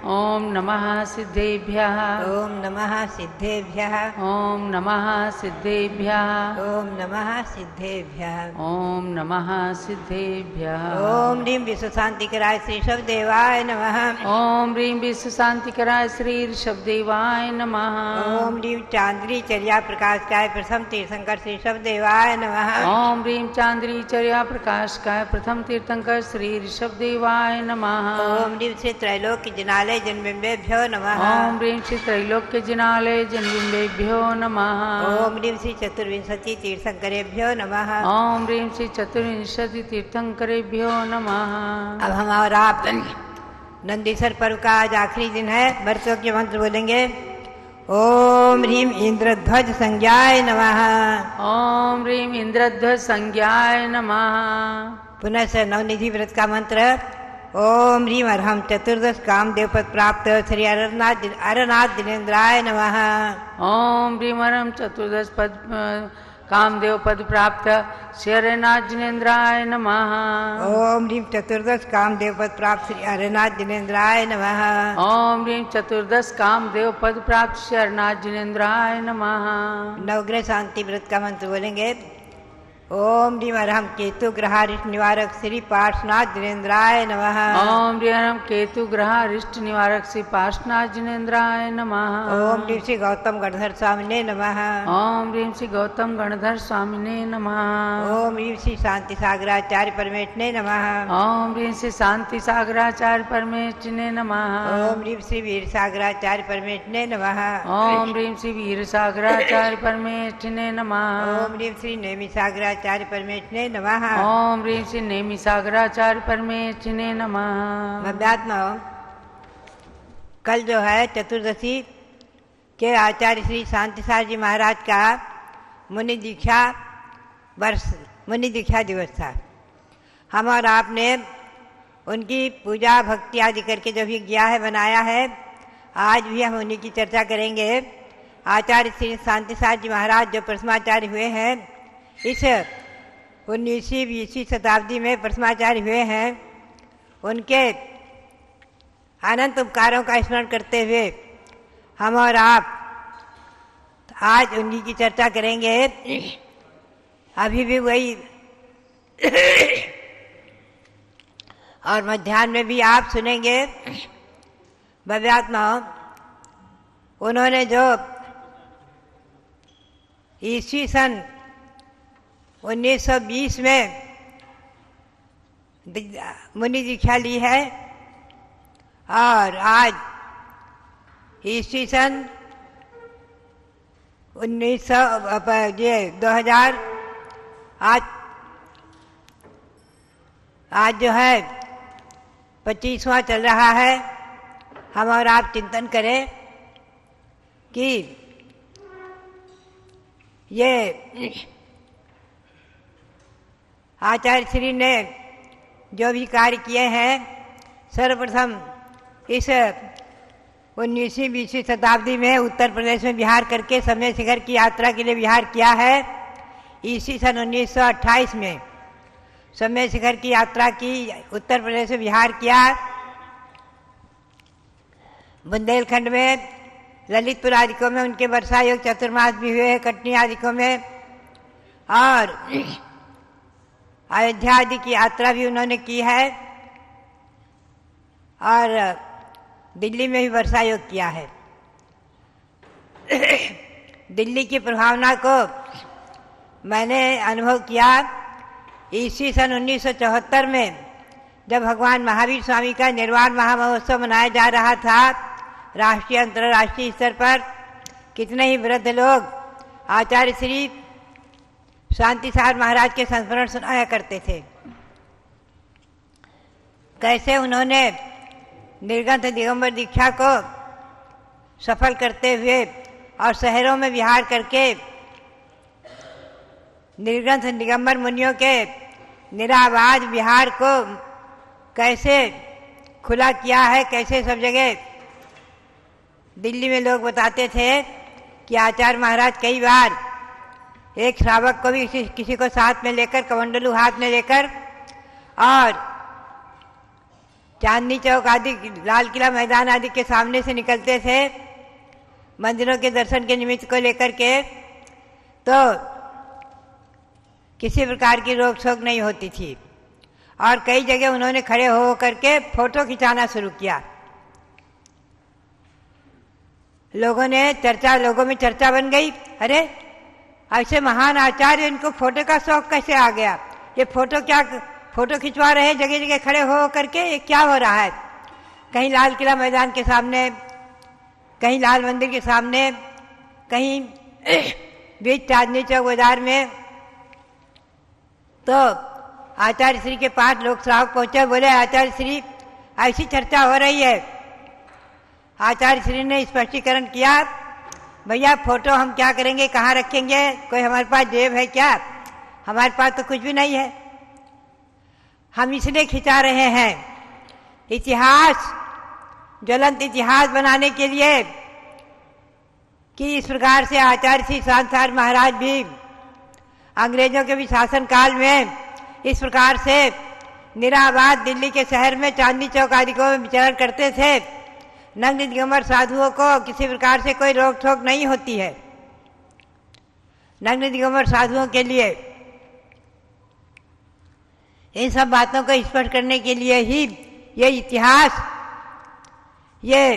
S6: ओम नमः सिद्धेभ्यः।
S4: ओम नमः सिद्धेभ्यः।
S6: ओम नमः सिद्धेभ्यः।
S4: ओम नमः सिद्धेभ्यः।
S6: ओम नमः सिद्धेभ्यः।
S4: ओम ह्रीं विश्व शांतिकराय श्री ऋषभदेवाय नमः।
S6: ओम ह्रीं विश्व शांतिकराय श्री ऋषभदेवाय नमः।
S4: ओम ह्रीं चांद्री चर्या प्रकाशकाय प्रथम तीर्थंकर श्री ऋषभदेवाय नमः।
S6: ओम ह्रीं चांद्री चर्या प्रकाशकाय प्रथम तीर्थंकर श्री ऋषभदेवाय नमः।
S4: ओम ह्रीं श्री त्रैलोक्य जिनालय जन्मबिंबेभ्यो नमः।
S6: ओम ह्रीं श्री त्रैलोक्य जिनालय जन्मबिंबेभ्यो नमः।
S4: ओम ह्रीं श्री चतुर्विंशति तीर्थंकरेभ्यो नमः।
S6: ओम ह्रीं श्री चतुर्विंशति तीर्थंकरेभ्यो नमः।
S4: अब हम और आप नंदीसर पर्व का आज आखिरी दिन है। बरसों के मंत्र बोलेंगे। ओम ह्रीं इंद्रध्वज संज्ञाय नमः।
S6: ओम ह्रीं इंद्रध्वज संज्ञाय नमः।
S4: पुनः से नवनिधि व्रत का मंत्र। ओम ह्रीं अर्हम चतुर्दश कामदेव पद प्राप्त श्री अरनाथ दिनेन्द्राय नमः।
S6: ओम ह्रीं अर्हम चतुर्दश पद कामदेव पद प्राप्त श्री हरिनाथ जिनेन्द्राय नमः।
S4: ओम ह्रीं चतुर्दश कामदेव पद प्राप्त श्री हरिनाथ जिनेन्द्राय नमः।
S6: ओम ह्रीं चतुर्दश कामदेव पद प्राप्त श्री हरिनाथ जिनेन्द्राय नमः।
S4: नवग्रह शांति व्रत का मंत्र बोलेंगे। ओम ह्रीं अरहम केतु ग्रहारिष्ट निवारक श्री पार्श्वनाथ जिनेन्द्राय नमः।
S6: ओम ह्रीं अरहम केतु ग्रहारिष्ट निवारक श्री पार्श्वनाथ जिनेन्द्राय नमः।
S4: ओम ह्रीं श्री गौतम गणधर स्वामिने नमः।
S6: ओम ह्रीं श्री गौतम गणधर स्वामिने नमः।
S4: ओम ह्रीं श्री शांति सागराचार्य परमेष्ठिने नमः।
S6: ओम ह्रीं श्री शांति सागराचार्य परमेष्ठिने नमः।
S4: ओम ह्रीं श्री वीर सागराचार्य परमेष्ठिने नमः।
S6: ओम ह्रीं श्री वीर सागराचार्य परमेष्ठिने नमः।
S4: ओम ह्रीं श्री नेमि सागराचार्य परमेष्ठिने नमः।
S6: ओम ह्रीं श्री नेमि सागराचार्य परमेष्ठिने नमः।
S4: भव्यात्मा, कल जो है चतुर्दशी के आचार्य श्री शांतिसार जी महाराज का मुनि दीक्षा दिवस था। हम और आपने उनकी पूजा भक्ति आदि करके जो भी किया है, बनाया है, आज भी हम उन्हीं की चर्चा करेंगे। आचार्य श्री शांतिसार जी महाराज जो प्रथमाचार्य हुए हैं, इस 19वीं 20वीं शताब्दी में प्रथमाचार्य हुए हैं, उनके अनंत उपकारों का स्मरण करते हुए हम और आप आज उन्हीं की चर्चा करेंगे। अभी भी वही और मध्याह्न में भी आप सुनेंगे। भव्यात्मा, उन्होंने जो ईस्वी सन 1920 में मुनि दीक्षा ली है और आज ईस्वी सन 2000 आज जो है 25वां चल रहा है। हम और आप चिंतन करें कि ये आचार्य श्री ने जो भी कार्य किए हैं, सर्वप्रथम इस 19वीं 20वीं शताब्दी में उत्तर प्रदेश में विहार करके समय शिखर की यात्रा के लिए विहार किया है। ईस्वी सन 1928 में समय शिखर की यात्रा की, उत्तर प्रदेश में विहार किया। बुंदेलखंड में, ललितपुर आदिकों में उनके वर्षा योग चतुर्मास भी हुए हैं, कटनी आदिकों में, और अयोध्या आदि की यात्रा भी उन्होंने की है, और दिल्ली में भी वर्षा योग किया है। दिल्ली की प्रभावना को मैंने अनुभव किया ईस्वी सन 1974 में, जब भगवान महावीर स्वामी का निर्वाण महामहोत्सव मनाया जा रहा था राष्ट्रीय अंतर्राष्ट्रीय स्तर पर। कितने ही वृद्ध लोग आचार्य श्री शांतिसार महाराज के संस्मरण सुनाया करते थे। कैसे उन्होंने निर्ग्रंथ दिगंबर दीक्षा को सफल करते हुए और शहरों में विहार करके निर्ग्रंथ दिगंबर मुनियों के निरावाज विहार को कैसे खुला किया है, कैसे सब जगह। दिल्ली में लोग बताते थे कि आचार्य महाराज कई बार एक श्रावक को भी किसी को साथ में लेकर, कमंडलू हाथ में लेकर, और चांदनी चौक आदि, लाल किला मैदान आदि के सामने से निकलते थे मंदिरों के दर्शन के निमित्त को लेकर के, तो किसी प्रकार की रोक टोक नहीं होती थी। और कई जगह उन्होंने खड़े हो करके फोटो खिंचाना शुरू किया। लोगों में चर्चा बन गई, अरे ऐसे महान आचार्य, इनको फोटो का शौक कैसे आ गया? ये फोटो खिंचवा रहे जगह जगह खड़े हो करके, ये क्या हो रहा है? कहीं लाल किला मैदान के सामने, कहीं लाल मंदिर के सामने, कहीं बीच चांदनी चौक बाजार में। तो आचार्य श्री के पास लोग श्रावक पहुंचे, बोले आचार्य श्री ऐसी चर्चा हो रही है। आचार्य श्री ने स्पष्टीकरण किया, भैया फोटो हम क्या करेंगे, कहाँ रखेंगे? कोई हमारे पास जेब है क्या? हमारे पास तो कुछ भी नहीं है। हम इसलिए खिंचा रहे हैं इतिहास, ज्वलंत इतिहास बनाने के लिए, कि इस प्रकार से आचार्य श्री शांतिसार महाराज भी अंग्रेजों के भी शासन काल में इस प्रकार से निराबाद दिल्ली के शहर में चांदनी चौक आदि को विचरण करते थे। नग्न दिगंबर साधुओं को किसी प्रकार से कोई रोक टोक नहीं होती है। नग्न दिगंबर साधुओं के लिए इन सब बातों को स्पष्ट करने के लिए ही ये इतिहास, ये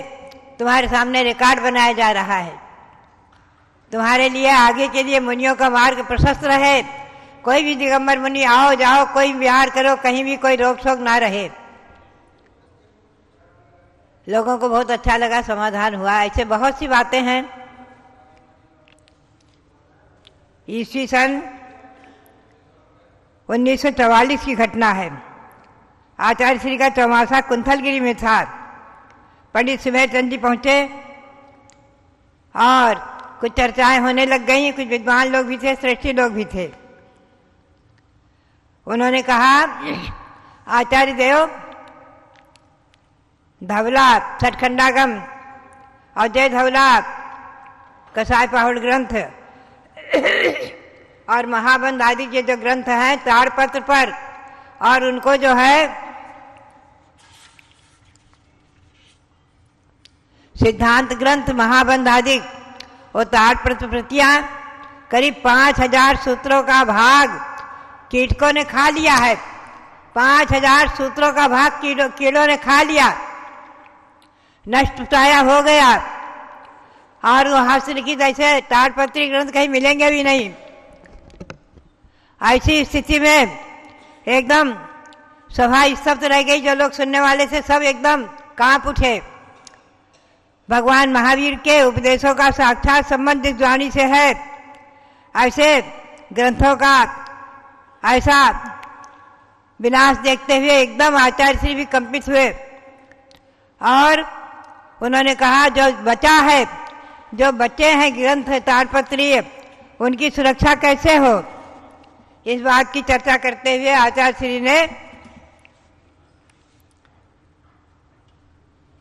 S4: तुम्हारे सामने रिकॉर्ड बनाया जा रहा है। तुम्हारे लिए आगे के लिए मुनियों का मार्ग प्रशस्त रहे। कोई भी दिगंबर मुनि आओ जाओ, कोई विहार करो, कहीं भी कोई रोक टोक ना रहे। लोगों को बहुत अच्छा लगा, समाधान हुआ। ऐसे बहुत सी बातें हैं। ईस्वी सन 1944 की घटना है। आचार्य श्री का चौमासा कुंथलगिरी में था। पंडित सुमेर चंद जी पहुंचे और कुछ चर्चाएं होने लग गई। कुछ विद्वान लोग भी थे, श्रेष्ठी लोग भी थे। उन्होंने कहा, आचार्य देव, धवला सठखंडागम और जय धवला कसाय पहाड़ ग्रंथ और महाबंध आदि के जो ग्रंथ हैं ताड़पत्र पर, और उनको जो है सिद्धांत ग्रंथ महाबंध आदि, वो ताड़पत्र प्रतियां करीब 5000 सूत्रों का भाग कीटकों ने खा लिया है। 5000 सूत्रों का भाग कीड़ों ने खा लिया, नष्ट प्राय हो गया। और वो हस्तलिखित ऐसे ताड़पत्री ग्रंथ कहीं मिलेंगे भी नहीं। ऐसी स्थिति में एकदम सभा स्तब्ध रह गई। जो लोग सुनने वाले थे सब एकदम कांप उठे। भगवान महावीर के उपदेशों का साक्षात संबंध इस वाणी से है। ऐसे ग्रंथों का ऐसा विनाश देखते हुए एकदम आचार्य श्री भी कंपित हुए और उन्होंने कहा, जो बचा है, जो बच्चे हैं ग्रंथ ताड़पत्री, उनकी सुरक्षा कैसे हो। इस बात की चर्चा करते हुए आचार्य श्री ने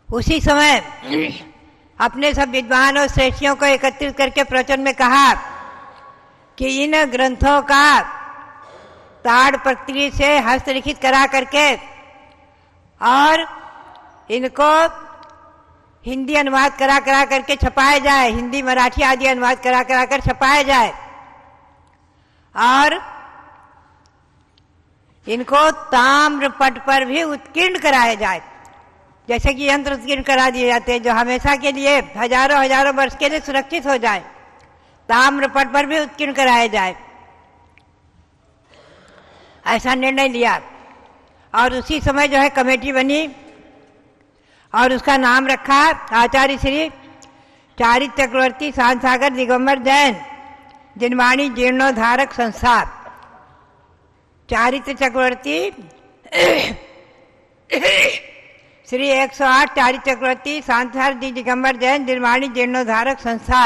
S4: उसी समय अपने सब विद्वान और श्रेष्ठियों को एकत्रित करके प्रवचन में कहा कि इन ग्रंथों का ताड़पत्री से हस्तलिखित करा करके और इनको हिंदी अनुवाद करा करके छपाया जाए, हिंदी मराठी आदि अनुवाद करा कर छपाया जाए और इनको ताम्रपट पर भी उत्कीर्ण कराया जाए, जैसे कि यंत्र उत्कीर्ण करा दिए जाते हैं, जो हमेशा के लिए हजारों वर्ष के लिए सुरक्षित हो जाए। ताम्रपट पर भी उत्कीर्ण कराया जाए, ऐसा निर्णय लिया। और उसी समय जो है कमेटी बनी और उसका नाम रखा आचार्य श्री चारित्र चक्रवर्ती शांतसागर दिगंबर जैन जिनवाणी जीर्णोद्धारक संस्था। चारित्र चक्रवर्ती श्री 108 चारित्र चक्रवर्ती शांतसागर दिगंबर जैन जिनवाणी जीर्णोद्धारक संस्था,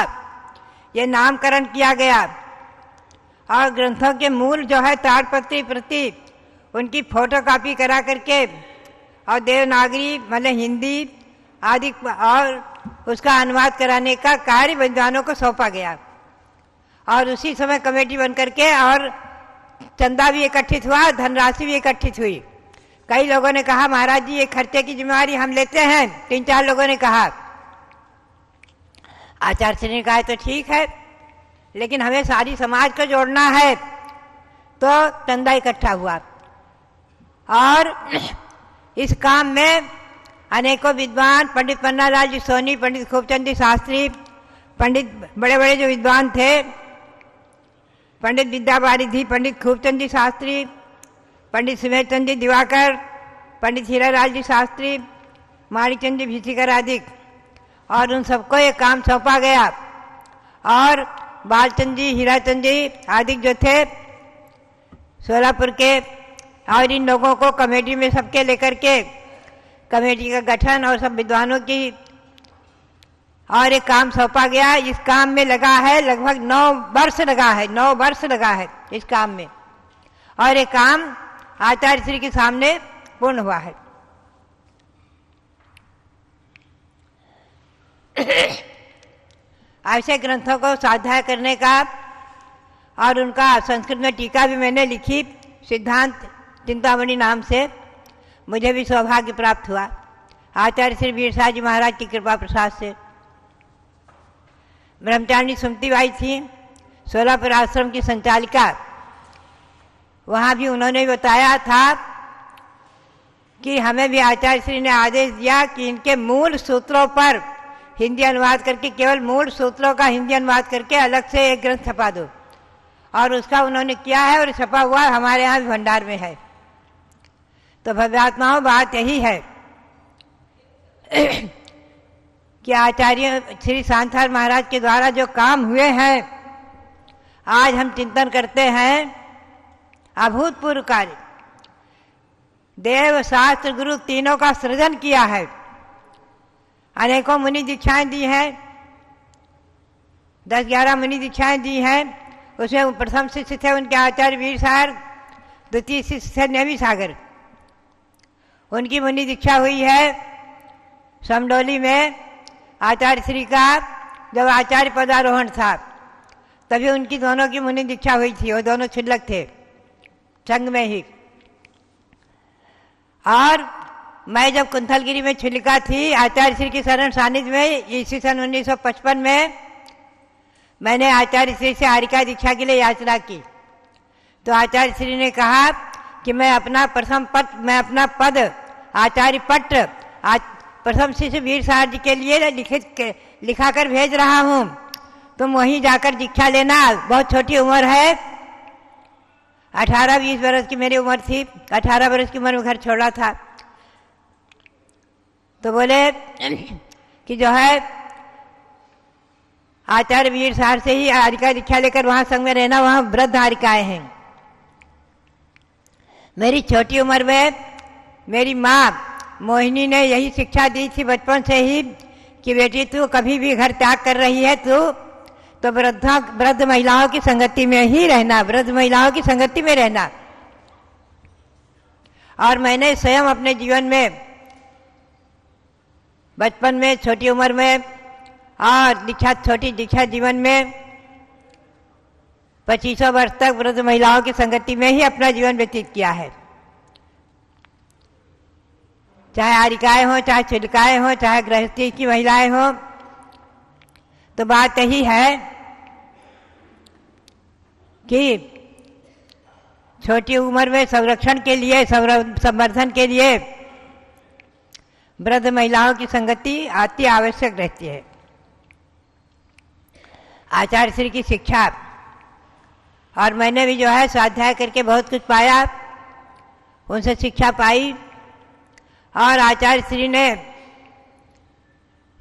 S4: ये नामकरण किया गया। और ग्रंथों के मूल जो है ताड़पत्री प्रति, उनकी फोटोकॉपी करा करके और देवनागरी मतलब हिंदी आदि और उसका अनुवाद कराने का कार्य विद्वानों को सौंपा गया। और उसी समय कमेटी बन करके और चंदा भी इकट्ठित हुआ, धनराशि भी इकट्ठित हुई। कई लोगों ने कहा, महाराज जी ये खर्चे की जिम्मेवारी हम लेते हैं। 3-4 लोगों ने कहा। आचार्य श्री ने कहा तो ठीक है, लेकिन हमें सारी समाज को जोड़ना है। तो चंदा इकट्ठा हुआ और इस काम में अनेकों विद्वान, पंडित पन्नालाल जी सोनी, पंडित खूबचंद जी शास्त्री, पंडित बड़े बड़े जो विद्वान थे, पंडित विद्यावारिधि, पंडित खूबचंद जी शास्त्री, पंडित सुमेर चंद जी दिवाकर, पंडित हीरालाल जी शास्त्री, माणिकचंद जी भीसीकर आदि, और उन सबको ये काम सौंपा गया। और बालचंद जी, हीराचंद जी आदि जो थे सोलापुर के, और इन लोगों को कमेटी में सबके लेकर के कमेटी का गठन और सब विद्वानों की और एक काम सौंपा गया। इस काम में लगा है लगभग 9 वर्ष लगा है, 9 वर्ष लगा है इस काम में। और ये काम आचार्य श्री के सामने पूर्ण हुआ है। ऐसे ग्रंथों को स्वाध्याय करने का और उनका संस्कृत में टीका भी मैंने लिखी, सिद्धांत चिंतामणि नाम से। मुझे भी सौभाग्य प्राप्त हुआ आचार्य श्री वीर साहब जी महाराज की कृपा प्रसाद से। ब्रह्मचारिणी सुमती बाई थी, सोलापुर आश्रम की संचालिका। वहाँ भी उन्होंने बताया था कि हमें भी आचार्य श्री ने आदेश दिया कि इनके मूल सूत्रों पर हिंदी अनुवाद करके, केवल मूल सूत्रों का हिंदी अनुवाद करके अलग से एक ग्रंथ छपा दो। और उसका उन्होंने किया है और छपा हुआ हमारे यहाँ भी भंडार में है। तो भव्यात्माओं, बात यही है कि आचार्य श्री शांतार महाराज के द्वारा जो काम हुए हैं, आज हम चिंतन करते हैं, अभूतपूर्व कार्य। देव, शास्त्र, गुरु तीनों का सृजन किया है। अनेकों मुनि दीक्षाएं दी हैं, 10-11 मुनि दीक्षाएं दी हैं। उसमें प्रथम शिष्य थे उनके आचार्य वीर सागर, द्वितीय शिष्य थे नेमी सागर। उनकी मुनि दीक्षा हुई है समडोली में आचार्य श्री का, जब आचार्य पदारोहण था तभी उनकी दोनों की मुनि दीक्षा हुई थी। वो दोनों छिल्लक थे संग में ही। और मैं जब कुंथलगिरी में छिलिका थी आचार्य श्री की शरण सानिध्य में, इसी सन 1955 में मैंने आचार्य श्री से हारिका दीक्षा के लिए याचना की। तो आचार्य श्री ने कहा कि मैं अपना अपना पद आचार्य पट्ट प्रथम शिष्य वीर साहब जी के लिए लिखा कर भेज रहा हूँ, तुम वहीं जाकर दीक्षा लेना। बहुत छोटी उम्र है, 18-20 वर्ष की मेरी उम्र थी। 18 वर्ष की उम्र में घर छोड़ा था। तो बोले कि जो है आचार्य वीर साहब से ही हारिका दीक्षा लेकर वहां संग में रहना, वहां वृद्ध हारिकाएं हैं। मेरी छोटी उम्र में मेरी माँ मोहिनी ने यही शिक्षा दी थी बचपन से ही कि बेटी तू कभी भी घर त्याग कर रही है तो वृद्ध महिलाओं की संगति में ही रहना, वृद्ध महिलाओं की संगति में रहना। और मैंने स्वयं अपने जीवन में बचपन में, छोटी उम्र में और छोटी दीक्षा जीवन में 25 वर्ष तक वृद्ध महिलाओं की संगति में ही अपना जीवन व्यतीत किया है। चाहे हारिकाएं हो, चाहे छिलकाएं हो, चाहे गृहस्थी की महिलाएं हो। तो बात यही है कि छोटी उम्र में संरक्षण के लिए, संवर्धन के लिए वृद्ध महिलाओं की संगति अति आवश्यक रहती है। आचार्य श्री की शिक्षा, और मैंने भी जो है स्वाध्याय करके बहुत कुछ पाया, उनसे शिक्षा पाई। और आचार्य श्री ने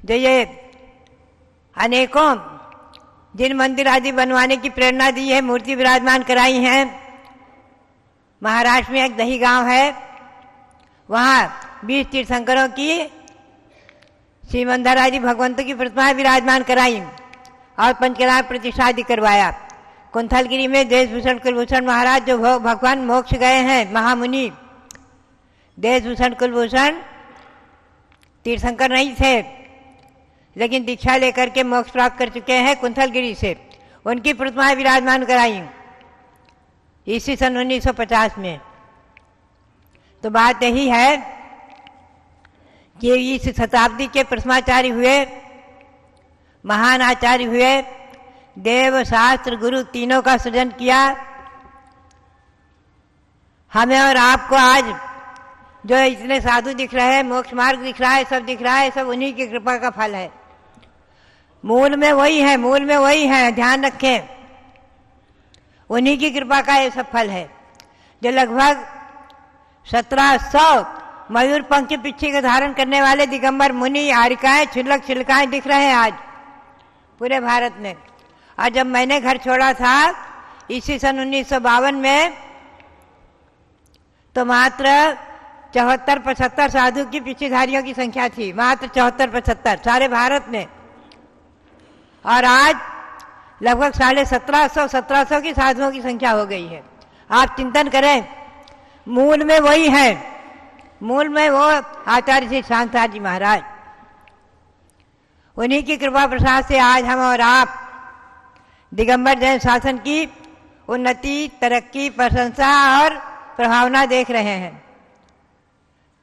S4: जो ये अनेकों जिन मंदिर आदि बनवाने की प्रेरणा दी है, मूर्ति विराजमान कराई हैं। महाराष्ट्र में एक दही गांव है, वहाँ 20 तीर्थंकरों की श्रीमंदर आदि भगवंतों की प्रतिमाएं विराजमान कराई और पंचकला प्रतिष्ठा आदि करवाया। कुंथलगिरी में देशभूषण कुलभूषण महाराज जो भगवान मोक्ष गए हैं, महामुनि देशभूषण कुलभूषण तीर्थंकर नहीं थे, लेकिन दीक्षा लेकर के मोक्ष प्राप्त कर चुके हैं कुंथलगिरी से। उनकी प्रतिमाएं विराजमान कराई इसी सन 1950 में। तो बात यही है कि इस शताब्दी के प्रथमाचार्य हुए, महान आचार्य हुए, देव, शास्त्र, गुरु तीनों का सृजन किया। हमें और आपको आज जो इतने साधु दिख रहे हैं, मोक्ष मार्ग दिख रहा है, सब दिख रहा है, सब उन्हीं की कृपा का फल है। मूल में वही है, मूल में वही है, ध्यान रखें। उन्हीं की कृपा का ये सब फल है। जो लगभग 1700 मयूर पंख के पीछे का धारण करने वाले दिगंबर मुनि, हारिकाएं, छिलक छिलकाएं दिख रहे हैं आज पूरे भारत में। और जब मैंने घर छोड़ा था इसी सन 1952 में, तो मात्र 74-75 साधु की पीछेधारियों की संख्या थी, मात्र 74-75 सारे भारत में। और आज लगभग 1750 की साधुओं की संख्या हो गई है। आप चिंतन करें, मूल में वही है, मूल में वो आचार्य श्री शांतार जी महाराज, उन्हीं की कृपा प्रसाद से आज हम और आप दिगंबर जैन शासन की उन्नति, तरक्की, प्रशंसा और प्रभावना देख रहे हैं।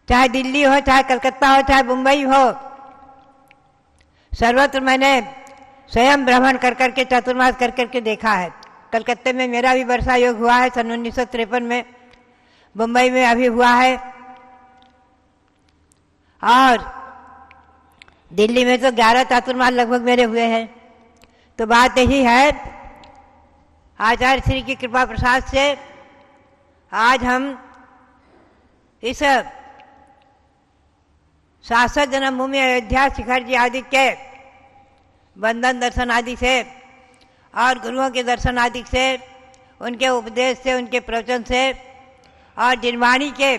S4: चाहे दिल्ली हो, चाहे कलकत्ता हो, चाहे मुंबई हो, सर्वत्र मैंने स्वयं भ्रमण कर करके, चातुर्मास कर करके देखा है। कलकत्ते में मेरा भी वर्षा योग हुआ है सन 1953 में, मुंबई में अभी हुआ है, और दिल्ली में तो 11 चातुर्मास लगभग मेरे हुए हैं। तो बात यही है, आचार्य श्री की कृपा प्रसाद से आज हम इस शाश्वत जन्मभूमि अयोध्या शिखर जी आदि के बंधन दर्शन आदि से और गुरुओं के दर्शन आदि से, उनके उपदेश से, उनके प्रवचन से और जिनवाणी के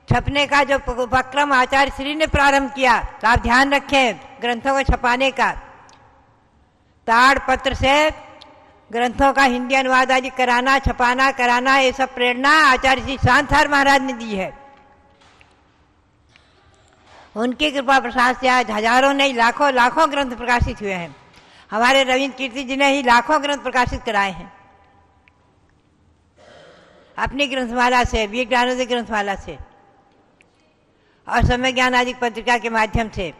S4: छपने का जो उपक्रम आचार्य श्री ने प्रारंभ किया, तो आप ध्यान रखें ग्रंथों को छपाने का, ताड़ पत्र से ग्रंथों का हिंदी अनुवाद आदि कराना, छपाना, कराना, ये सब प्रेरणा आचार्य श्री शांतार महाराज ने दी है। उनकी कृपा प्रसाद से आज हजारों नहीं, लाखों लाखों ग्रंथ प्रकाशित हुए हैं। हमारे रविंद्र कीर्ति जी ने ही लाखों ग्रंथ प्रकाशित कराए हैं अपनी ग्रंथमाला से, वीर ज्ञानोदय ग्रंथमाला से और समय ज्ञान आदि पत्रिका के माध्यम से।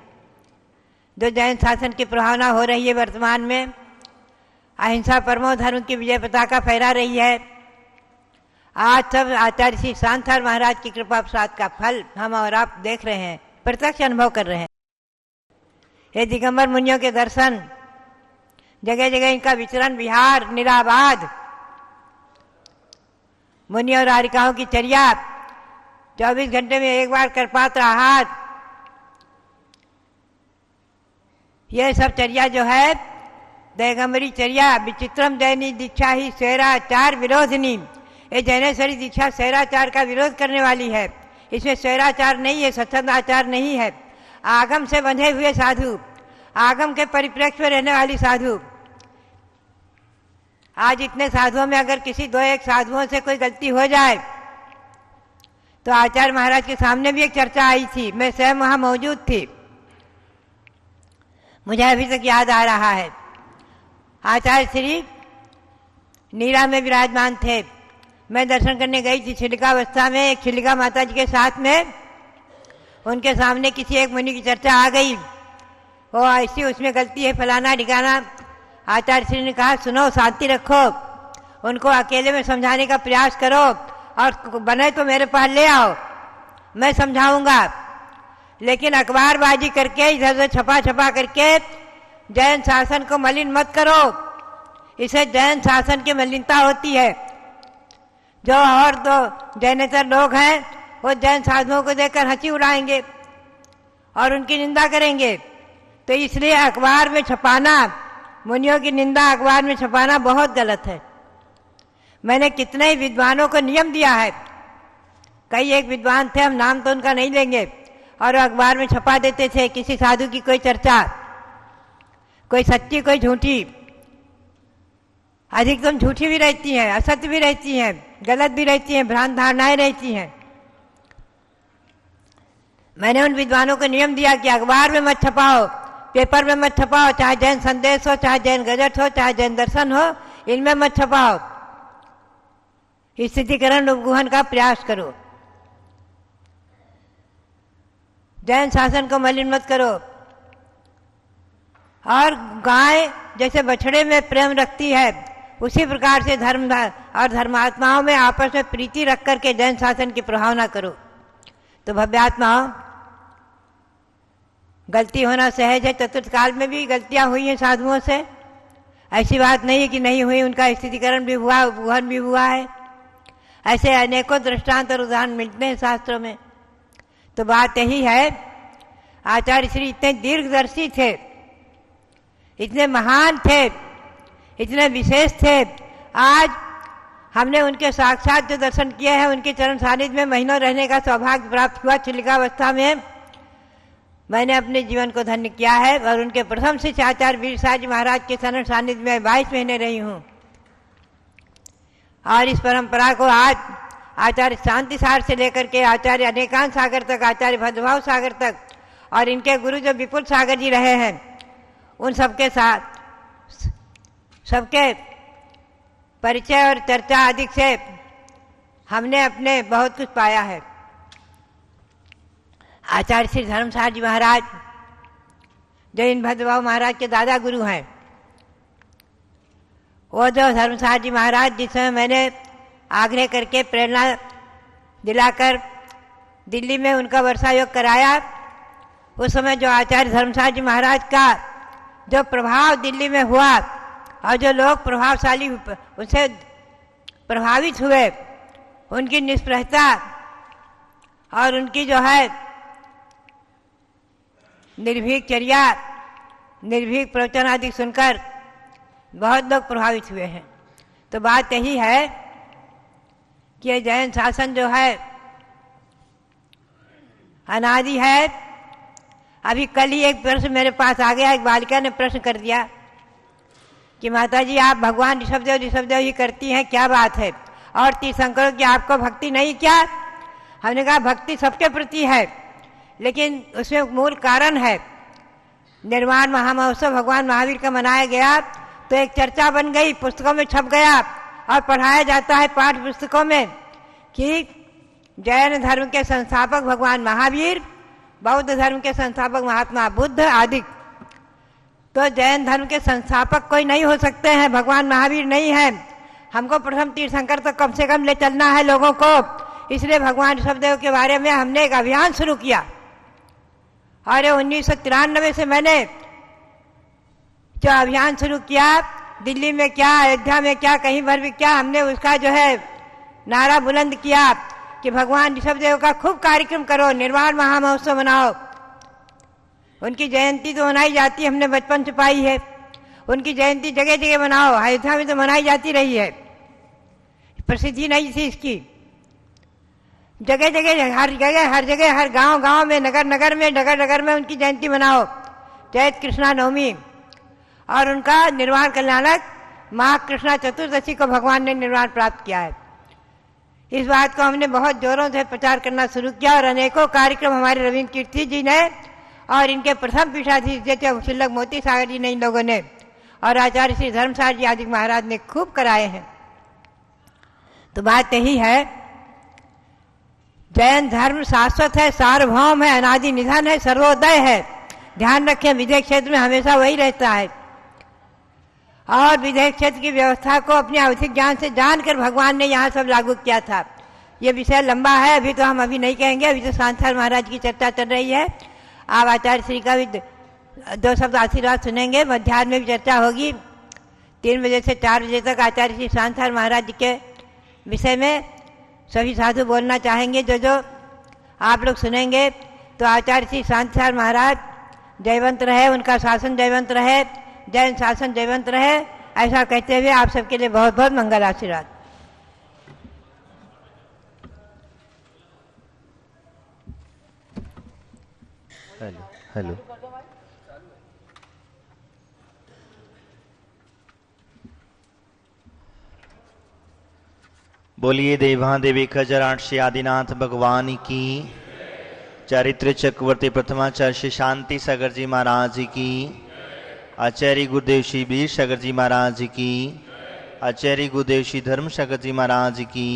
S4: जो जैन शासन की प्रभावना हो रही है वर्तमान में, अहिंसा परमो धर्म की विजय पताका फहरा रही है, आज सब आचार्य श्री शांतार महाराज की कृपा प्रसाद का फल हम और आप देख रहे हैं, प्रत्यक्ष अनुभव कर रहे हैं। ये दिगंबर मुनियों के दर्शन, जगह जगह इनका विचरण, विहार निराबाद, मुनि और आरिकाओं की चर्या, 24 घंटे में एक बार करपात्र आहार, यह सब चर्या जो है दैगंबरी चर्या, विचित्रम दैनी दीक्षा ही स्वैराचार विरोधनी, ये जैनेश्वरी दीक्षा स्वैराचार का विरोध करने वाली है। इसमें स्वैराचार नहीं है, सत्संग आचार नहीं है। आगम से बंधे हुए साधु, आगम के परिप्रेक्ष्य में रहने वाली साधु। आज इतने साधुओं में अगर किसी 2-1 साधुओं से कोई गलती हो जाए, तो आचार्य महाराज के सामने भी एक चर्चा आई थी, मैं स्वयं वहां मौजूद थी, मुझे अभी तक याद आ रहा है। आचार्य श्री नीरा में विराजमान थे, मैं दर्शन करने गई थी छिलिकावस्था में, एक छिलिका माता जी के साथ में, उनके सामने किसी एक मुनि की चर्चा आ गई, वो ऐसी उसमें गलती है फलाना ढिकाना। आचार्य श्री ने कहा सुनो, शांति रखो, उनको अकेले में समझाने का प्रयास करो और बने तो मेरे पास ले आओ, मैं समझाऊंगा, लेकिन अखबारबाजी करके इधर से छपा छपा करके जैन शासन को मलिन मत करो, इसे जैन शासन की मलिनता होती है। जो और दो जैनेतर लोग हैं वो जैन साधुओं को देखकर हंसी उड़ाएंगे और उनकी निंदा करेंगे, तो इसलिए अखबार में छपाना, मुनियों की निंदा अखबार में छपाना बहुत गलत है। मैंने कितने ही विद्वानों को नियम दिया है, कई एक विद्वान थे, हम नाम तो उनका नहीं लेंगे, और अखबार में छपा देते थे किसी साधु की कोई चर्चा, कोई सच्ची कोई झूठी, अधिकतम झूठी भी रहती हैं, असत्य भी रहती हैं, गलत भी रहती हैं, भ्रांत धारणाएं रहती हैं। मैंने उन विद्वानों को नियम दिया कि अखबार में मत छपाओ, पेपर में मत छपाओ, चाहे जैन संदेश हो, चाहे जैन गजट हो, चाहे जैन दर्शन हो, इनमें मत छपाओ, स्थितिकरण उपगुहन का प्रयास करो, जैन शासन को मलिन मत करो। और गाय जैसे बछड़े में प्रेम रखती है, उसी प्रकार से धर्म और धर्मात्माओं में आपस में प्रीति रख करके जैन शासन की प्रभावना करो। तो भव्यात्माओं, गलती होना सहज है, चतुर्थ काल में भी गलतियां हुई हैं साधुओं से, ऐसी बात नहीं है कि नहीं हुई, उनका स्थितिकरण भी हुआ, उपगुहन भी हुआ है। ऐसे अनेकों दृष्टांत और उदाहरण मिलते हैं शास्त्रों में। तो बात यही है, आचार्य श्री इतने दीर्घदर्शी थे, इतने महान थे, इतने विशेष थे। आज हमने उनके साक्षात जो दर्शन किए हैं, उनके चरण सानिध्य में महीनों रहने का सौभाग्य प्राप्त हुआ। छिलिकावस्था में मैंने अपने जीवन को धन्य किया है और उनके प्रथम शिष्य आचार्य वीरसार जी महाराज के चरण सानिध्य में 22 महीने रही हूँ। और इस परंपरा को आज आचार्य शांति सागर से लेकर के आचार्य अनेकांत सागर तक, आचार्य भद्रभाव सागर तक, और इनके गुरु जो विपुल सागर जी रहे हैं, उन सबके साथ, सबके परिचय और चर्चा आदि से हमने अपने बहुत कुछ पाया है। आचार्य श्री धर्मसार जी महाराज जो इन भद्रबाबू महाराज के दादा गुरु हैं, वो जो धर्मसार जी महाराज जिस समय मैंने आग्रह करके प्रेरणा दिलाकर दिल्ली में उनका वर्षा योग कराया, उस समय जो आचार्य धर्मसार जी महाराज का जो प्रभाव दिल्ली में हुआ और जो लोग प्रभावशाली उनसे प्रभावित हुए, उनकी निष्प्रहता और उनकी जो है निर्भीक चर्या, निर्भीक प्रवचन आदि सुनकर बहुत लोग प्रभावित हुए हैं। तो बात यही है कि ये जैन शासन जो है अनादि है। अभी कल ही एक प्रश्न मेरे पास आ गया, एक बालिका ने प्रश्न कर दिया कि माता जी आप भगवान ऋषभदेव ही करती हैं, क्या बात है, और तीर्थंकरों की आपको भक्ति नहीं क्या? हमने कहा भक्ति सबके प्रति है, लेकिन उसमें मूल कारण है निर्वाण महामहोत्सव भगवान महावीर का मनाया गया तो एक चर्चा बन गई, पुस्तकों में छप गया और पढ़ाया जाता है पाठ्य पुस्तकों में कि जैन धर्म के संस्थापक भगवान महावीर, बौद्ध धर्म के संस्थापक महात्मा बुद्ध आदि। तो जैन धर्म के संस्थापक कोई नहीं हो सकते हैं, भगवान महावीर नहीं है। हमको प्रथम तीर्थंकर तो कम से कम ले चलना है लोगों को, इसलिए भगवान ऋषभदेव के बारे में हमने एक अभियान शुरू किया। और 1993 से मैंने जो अभियान शुरू किया, दिल्ली में क्या, अयोध्या में क्या, कहीं पर भी क्या, हमने उसका जो है नारा बुलंद किया कि भगवान ऋषभदेव का खूब कार्यक्रम करो, निर्वाण महामहोत्सव मनाओ। उनकी जयंती तो मनाई जाती, हमने बचपन से पाई है, उनकी जयंती जगह जगह मनाओ। अयोध्या में तो मनाई जाती रही है, प्रसिद्धि नहीं थी इसकी। जगह जगह हर जगह हर गांव गांव में, नगर नगर में, डगर डगर में उनकी जयंती मनाओ, चैत कृष्णा नवमी। और उनका निर्वाण कल्याणक माघ कृष्णा चतुर्दशी को भगवान ने निर्वाण प्राप्त किया है। इस बात को हमने बहुत जोरों से प्रचार करना शुरू किया और अनेकों कार्यक्रम हमारे रविंद्र कीर्ति जी ने और इनके प्रथम पीठाधीश जैसे शिल्लक मोती सागर जी ने, इन लोगों ने, और आचार्य श्री धर्मसार जी आदि महाराज ने खूब कराए हैं। तो बात यही है, जैन धर्म शाश्वत है, सार्वभौम है, अनादि निधन है, सर्वोदय है। ध्यान रखें, विदेश क्षेत्र में हमेशा वही रहता है। और विदेश क्षेत्र की व्यवस्था को अपने आवश्यक ज्ञान से जानकर भगवान ने यहाँ सब लागू किया था। ये विषय लंबा है, अभी तो हम नहीं कहेंगे, अभी तो सांसार महाराज की चर्चा चल रही है। आप आचार्य श्री का भी 2 शब्द आशीर्वाद सुनेंगे, मध्याह्न में भी चर्चा होगी। 3 बजे से 4 बजे तक आचार्य श्री सांसार महाराज जी के विषय में सभी साधु बोलना चाहेंगे। जो आप लोग सुनेंगे तो आचार्य श्री सांसार महाराज जयवंत रहे, उनका शासन जयवंत रहे, जैन शासन जयवंत रहे, ऐसा कहते हुए आप सबके लिए बहुत बहुत मंगल आशीर्वाद।
S7: हेलो बोलिए देवा देवी खजराट श्री आदिनाथ भगवान की, चारित्र चक्रवर्ती प्रथमाचार्य श्री शांति सागर जी महाराज की, आचार्य गुरुदेव श्री वीर सागर जी महाराज की, आचार्य गुरुदेव श्री धर्म सागर जी महाराज की,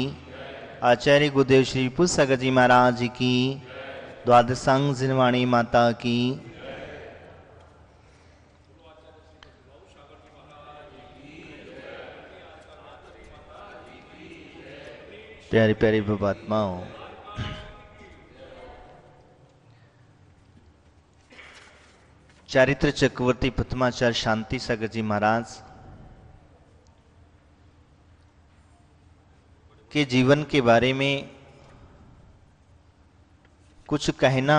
S7: आचार्य गुरुदेव श्री पुष्प सागर जी महाराज की, द्वादशांग जिनवाणी माता की, प्यारी प्यारी बात्माओं, चारित्र चक्रवर्ती प्रथमाचार्य शांति सागर जी महाराज के जीवन के बारे में कुछ कहना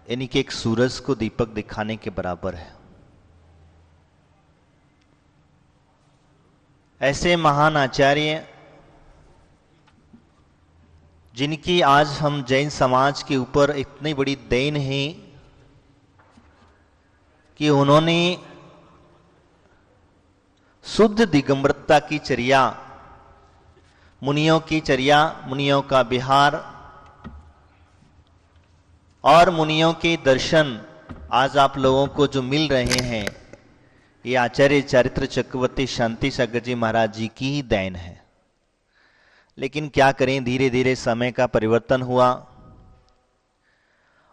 S7: यानी कि एक सूरज को दीपक दिखाने के बराबर है। ऐसे महान आचार्य जिनकी आज हम जैन समाज के ऊपर इतनी बड़ी देन है कि उन्होंने शुद्ध दिगंबरता की चर्या, मुनियों की चर्या, मुनियों का विहार और मुनियों के दर्शन आज आप लोगों को जो मिल रहे हैं, ये आचार्य चरित्र चक्रवर्ती शांति सागर जी महाराज जी की ही देन है। लेकिन क्या करें, धीरे धीरे समय का परिवर्तन हुआ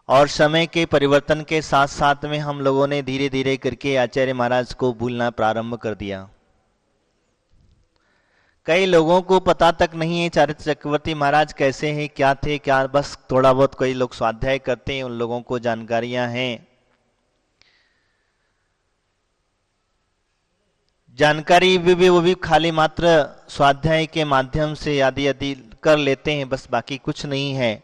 S7: और समय के परिवर्तन के साथ साथ में हम लोगों ने धीरे धीरे करके आचार्य महाराज को भूलना प्रारंभ कर दिया। कई लोगों को पता तक नहीं है चरित्र चक्रवर्ती महाराज कैसे हैं, क्या थे, क्या बस थोड़ा बहुत कई लोग स्वाध्याय करते हैं, उन लोगों को जानकारियां हैं। जानकारी भी वो भी खाली मात्र स्वाध्याय के माध्यम से आदि आदि कर लेते हैं, बस बाकी कुछ नहीं है।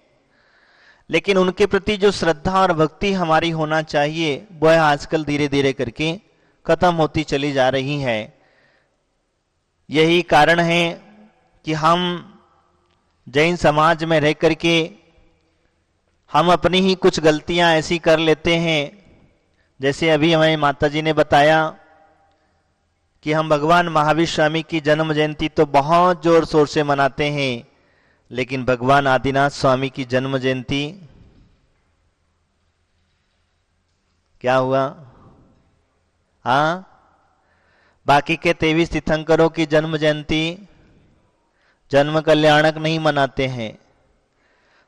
S7: लेकिन उनके प्रति जो श्रद्धा और भक्ति हमारी होना चाहिए वह आजकल धीरे धीरे करके खत्म होती चली जा रही है। यही कारण है कि हम जैन समाज में रह करके हम अपनी ही कुछ गलतियां ऐसी कर लेते हैं। जैसे अभी हमारी माता जी ने बताया कि हम भगवान महावीर स्वामी की जन्म जयंती तो बहुत जोर शोर से मनाते हैं, लेकिन भगवान आदिनाथ स्वामी की जन्म जयंती क्या हुआ? हाँ, बाकी के 23 तीर्थंकरों की जन्म जयंती जन्म कल्याणक नहीं मनाते हैं।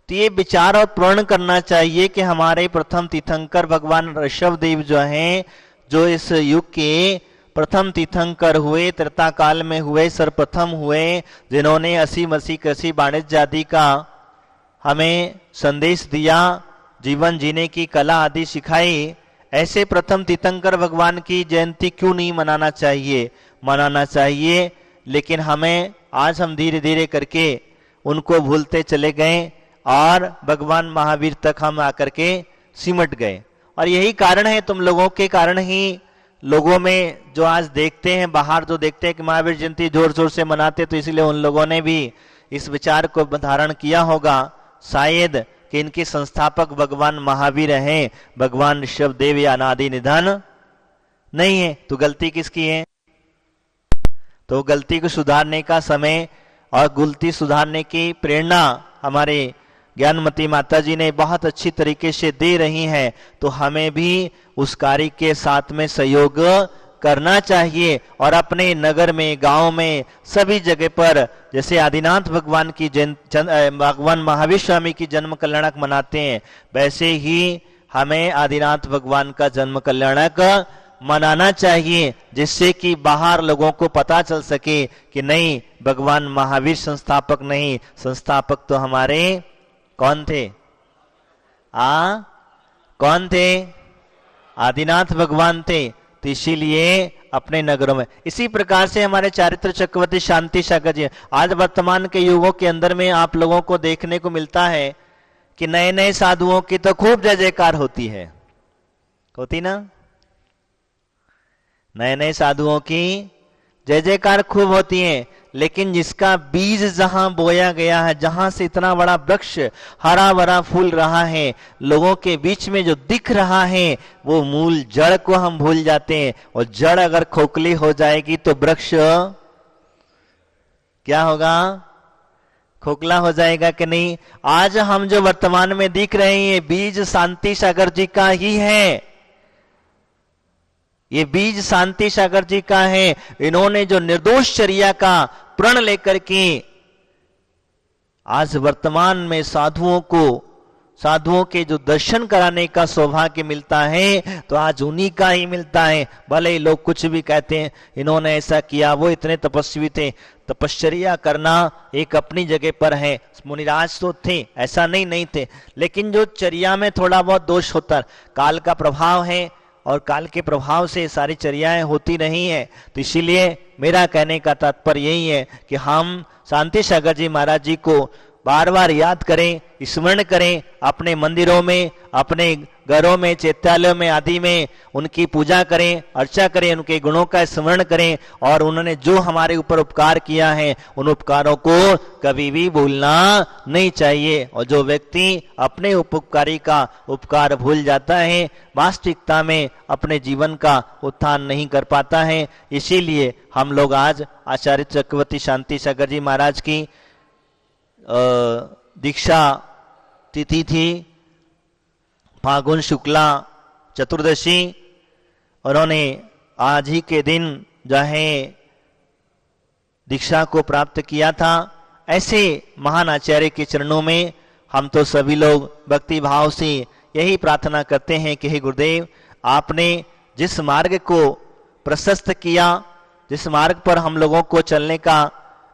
S7: तो ये विचार और प्रण करना चाहिए कि हमारे प्रथम तीर्थंकर भगवान ऋषभ देव जो हैं, जो इस युग के प्रथम तीर्थंकर हुए, त्रेता काल में हुए, सर्वप्रथम हुए, जिन्होंने 80 मसी कृषि वाणिज्य आदि का हमें संदेश दिया, जीवन जीने की कला आदि सिखाई, ऐसे प्रथम तीर्थंकर भगवान की जयंती क्यों नहीं मनाना चाहिए? मनाना चाहिए। लेकिन हमें आज हम धीरे धीरे करके उनको भूलते चले गए और भगवान महावीर तक हम आकर के सिमट गए। और यही कारण है, तुम लोगों के कारण ही लोगों में जो आज देखते हैं, बाहर जो देखते हैं कि महावीर जयंती जोर जोर से मनाते, तो इसलिए उन लोगों ने भी इस विचार को धारण किया होगा शायद कि इनके संस्थापक भगवान महावीर हैं, भगवान ऋषभ देव या अनादि निधन नहीं है। तो गलती किसकी है? तो गलती को सुधारने का समय और गलती सुधारने की प्रेरणा हमारे ज्ञानमती माता जी ने बहुत अच्छी तरीके से दे रही हैं। तो हमें भी उस कार्य के साथ में सहयोग करना चाहिए और अपने नगर में, गांव में, सभी जगह पर जैसे आदिनाथ भगवान की भगवान महावीर स्वामी की जन्म कल्याणक मनाते हैं, वैसे ही हमें आदिनाथ भगवान का जन्म कल्याणक मनाना चाहिए, जिससे कि बाहर लोगों को पता चल सके कि नहीं, भगवान महावीर संस्थापक नहीं, संस्थापक तो हमारे कौन थे? कौन थे? आदिनाथ भगवान थे। तो इसीलिए अपने नगरों में इसी प्रकार से हमारे चारित्र चक्रवर्ती शांति सागर जी, आज वर्तमान के युगों के अंदर में आप लोगों को देखने को मिलता है कि नए नए साधुओं की तो खूब जय जयकार होती है, होती ना? नए नए साधुओं की जय जयकार खूब होती है, लेकिन जिसका बीज जहां बोया गया है, जहां से इतना बड़ा वृक्ष हरा भरा फूल रहा है, लोगों के बीच में जो दिख रहा है, वो मूल जड़ को हम भूल जाते हैं। और जड़ अगर खोखली हो जाएगी तो वृक्ष क्या होगा? खोखला हो जाएगा कि नहीं? आज हम जो वर्तमान में दिख रहे हैं, ये बीज शांति सागर जी का ही है। ये बीज शांति सागर जी का है। इन्होंने जो निर्दोष चर्या का प्रण लेकर के आज वर्तमान में साधुओं के जो दर्शन कराने का सौभाग्य मिलता है, तो आज उन्हीं का ही मिलता है। भले ही लोग कुछ भी कहते हैं, इन्होंने ऐसा किया, वो इतने तपस्वी थे। तपश्चर्या करना एक अपनी जगह पर है, मुनिराज तो थे, ऐसा नहीं थे, लेकिन जो चर्या में थोड़ा बहुत दोष होता, काल का प्रभाव है और काल के प्रभाव से सारी चर्याएं होती नहीं है। तो इसीलिए मेरा कहने का तात्पर्य यही है कि हम शांति सागर जी महाराज जी को बार बार याद करें, स्मरण करें, अपने मंदिरों में, अपने घरों में, चैत्यालयों में आदि में उनकी पूजा करें, अर्चा करें, उनके गुणों का स्मरण करें और उन्होंने जो हमारे ऊपर उपकार किया है, उन उपकारों को कभी भी भूलना नहीं चाहिए। और जो व्यक्ति अपने उपकारी का उपकार भूल जाता है, वास्तविकता में अपने जीवन का उत्थान नहीं कर पाता है। इसीलिए हम लोग आज आचार्य चक्रवर्ती शांति सागर जी महाराज की दीक्षा तिथि थी, फागुन शुक्ला चतुर्दशी। उन्होंने आज ही के दिन जो है दीक्षा को प्राप्त किया था। ऐसे महान आचार्य के चरणों में हम तो सभी लोग भक्ति भाव से यही प्रार्थना करते हैं कि हे गुरुदेव, आपने जिस मार्ग को प्रशस्त किया, जिस मार्ग पर हम लोगों को चलने का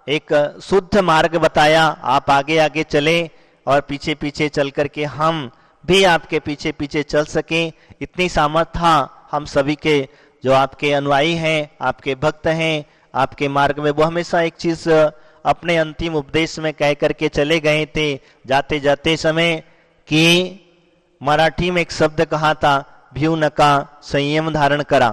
S7: एक शुद्ध मार्ग बताया, आप आगे आगे चले और पीछे पीछे चल करके हम भी आपके पीछे पीछे चल सके। इतनी सामर्थ्य हम सभी के जो आपके अनुयायी हैं, आपके भक्त हैं, आपके मार्ग में, वो हमेशा एक चीज अपने अंतिम उपदेश में कह करके चले गए थे जाते जाते समय कि मराठी में एक शब्द कहा था, भ्यू नका संयम धारण करा।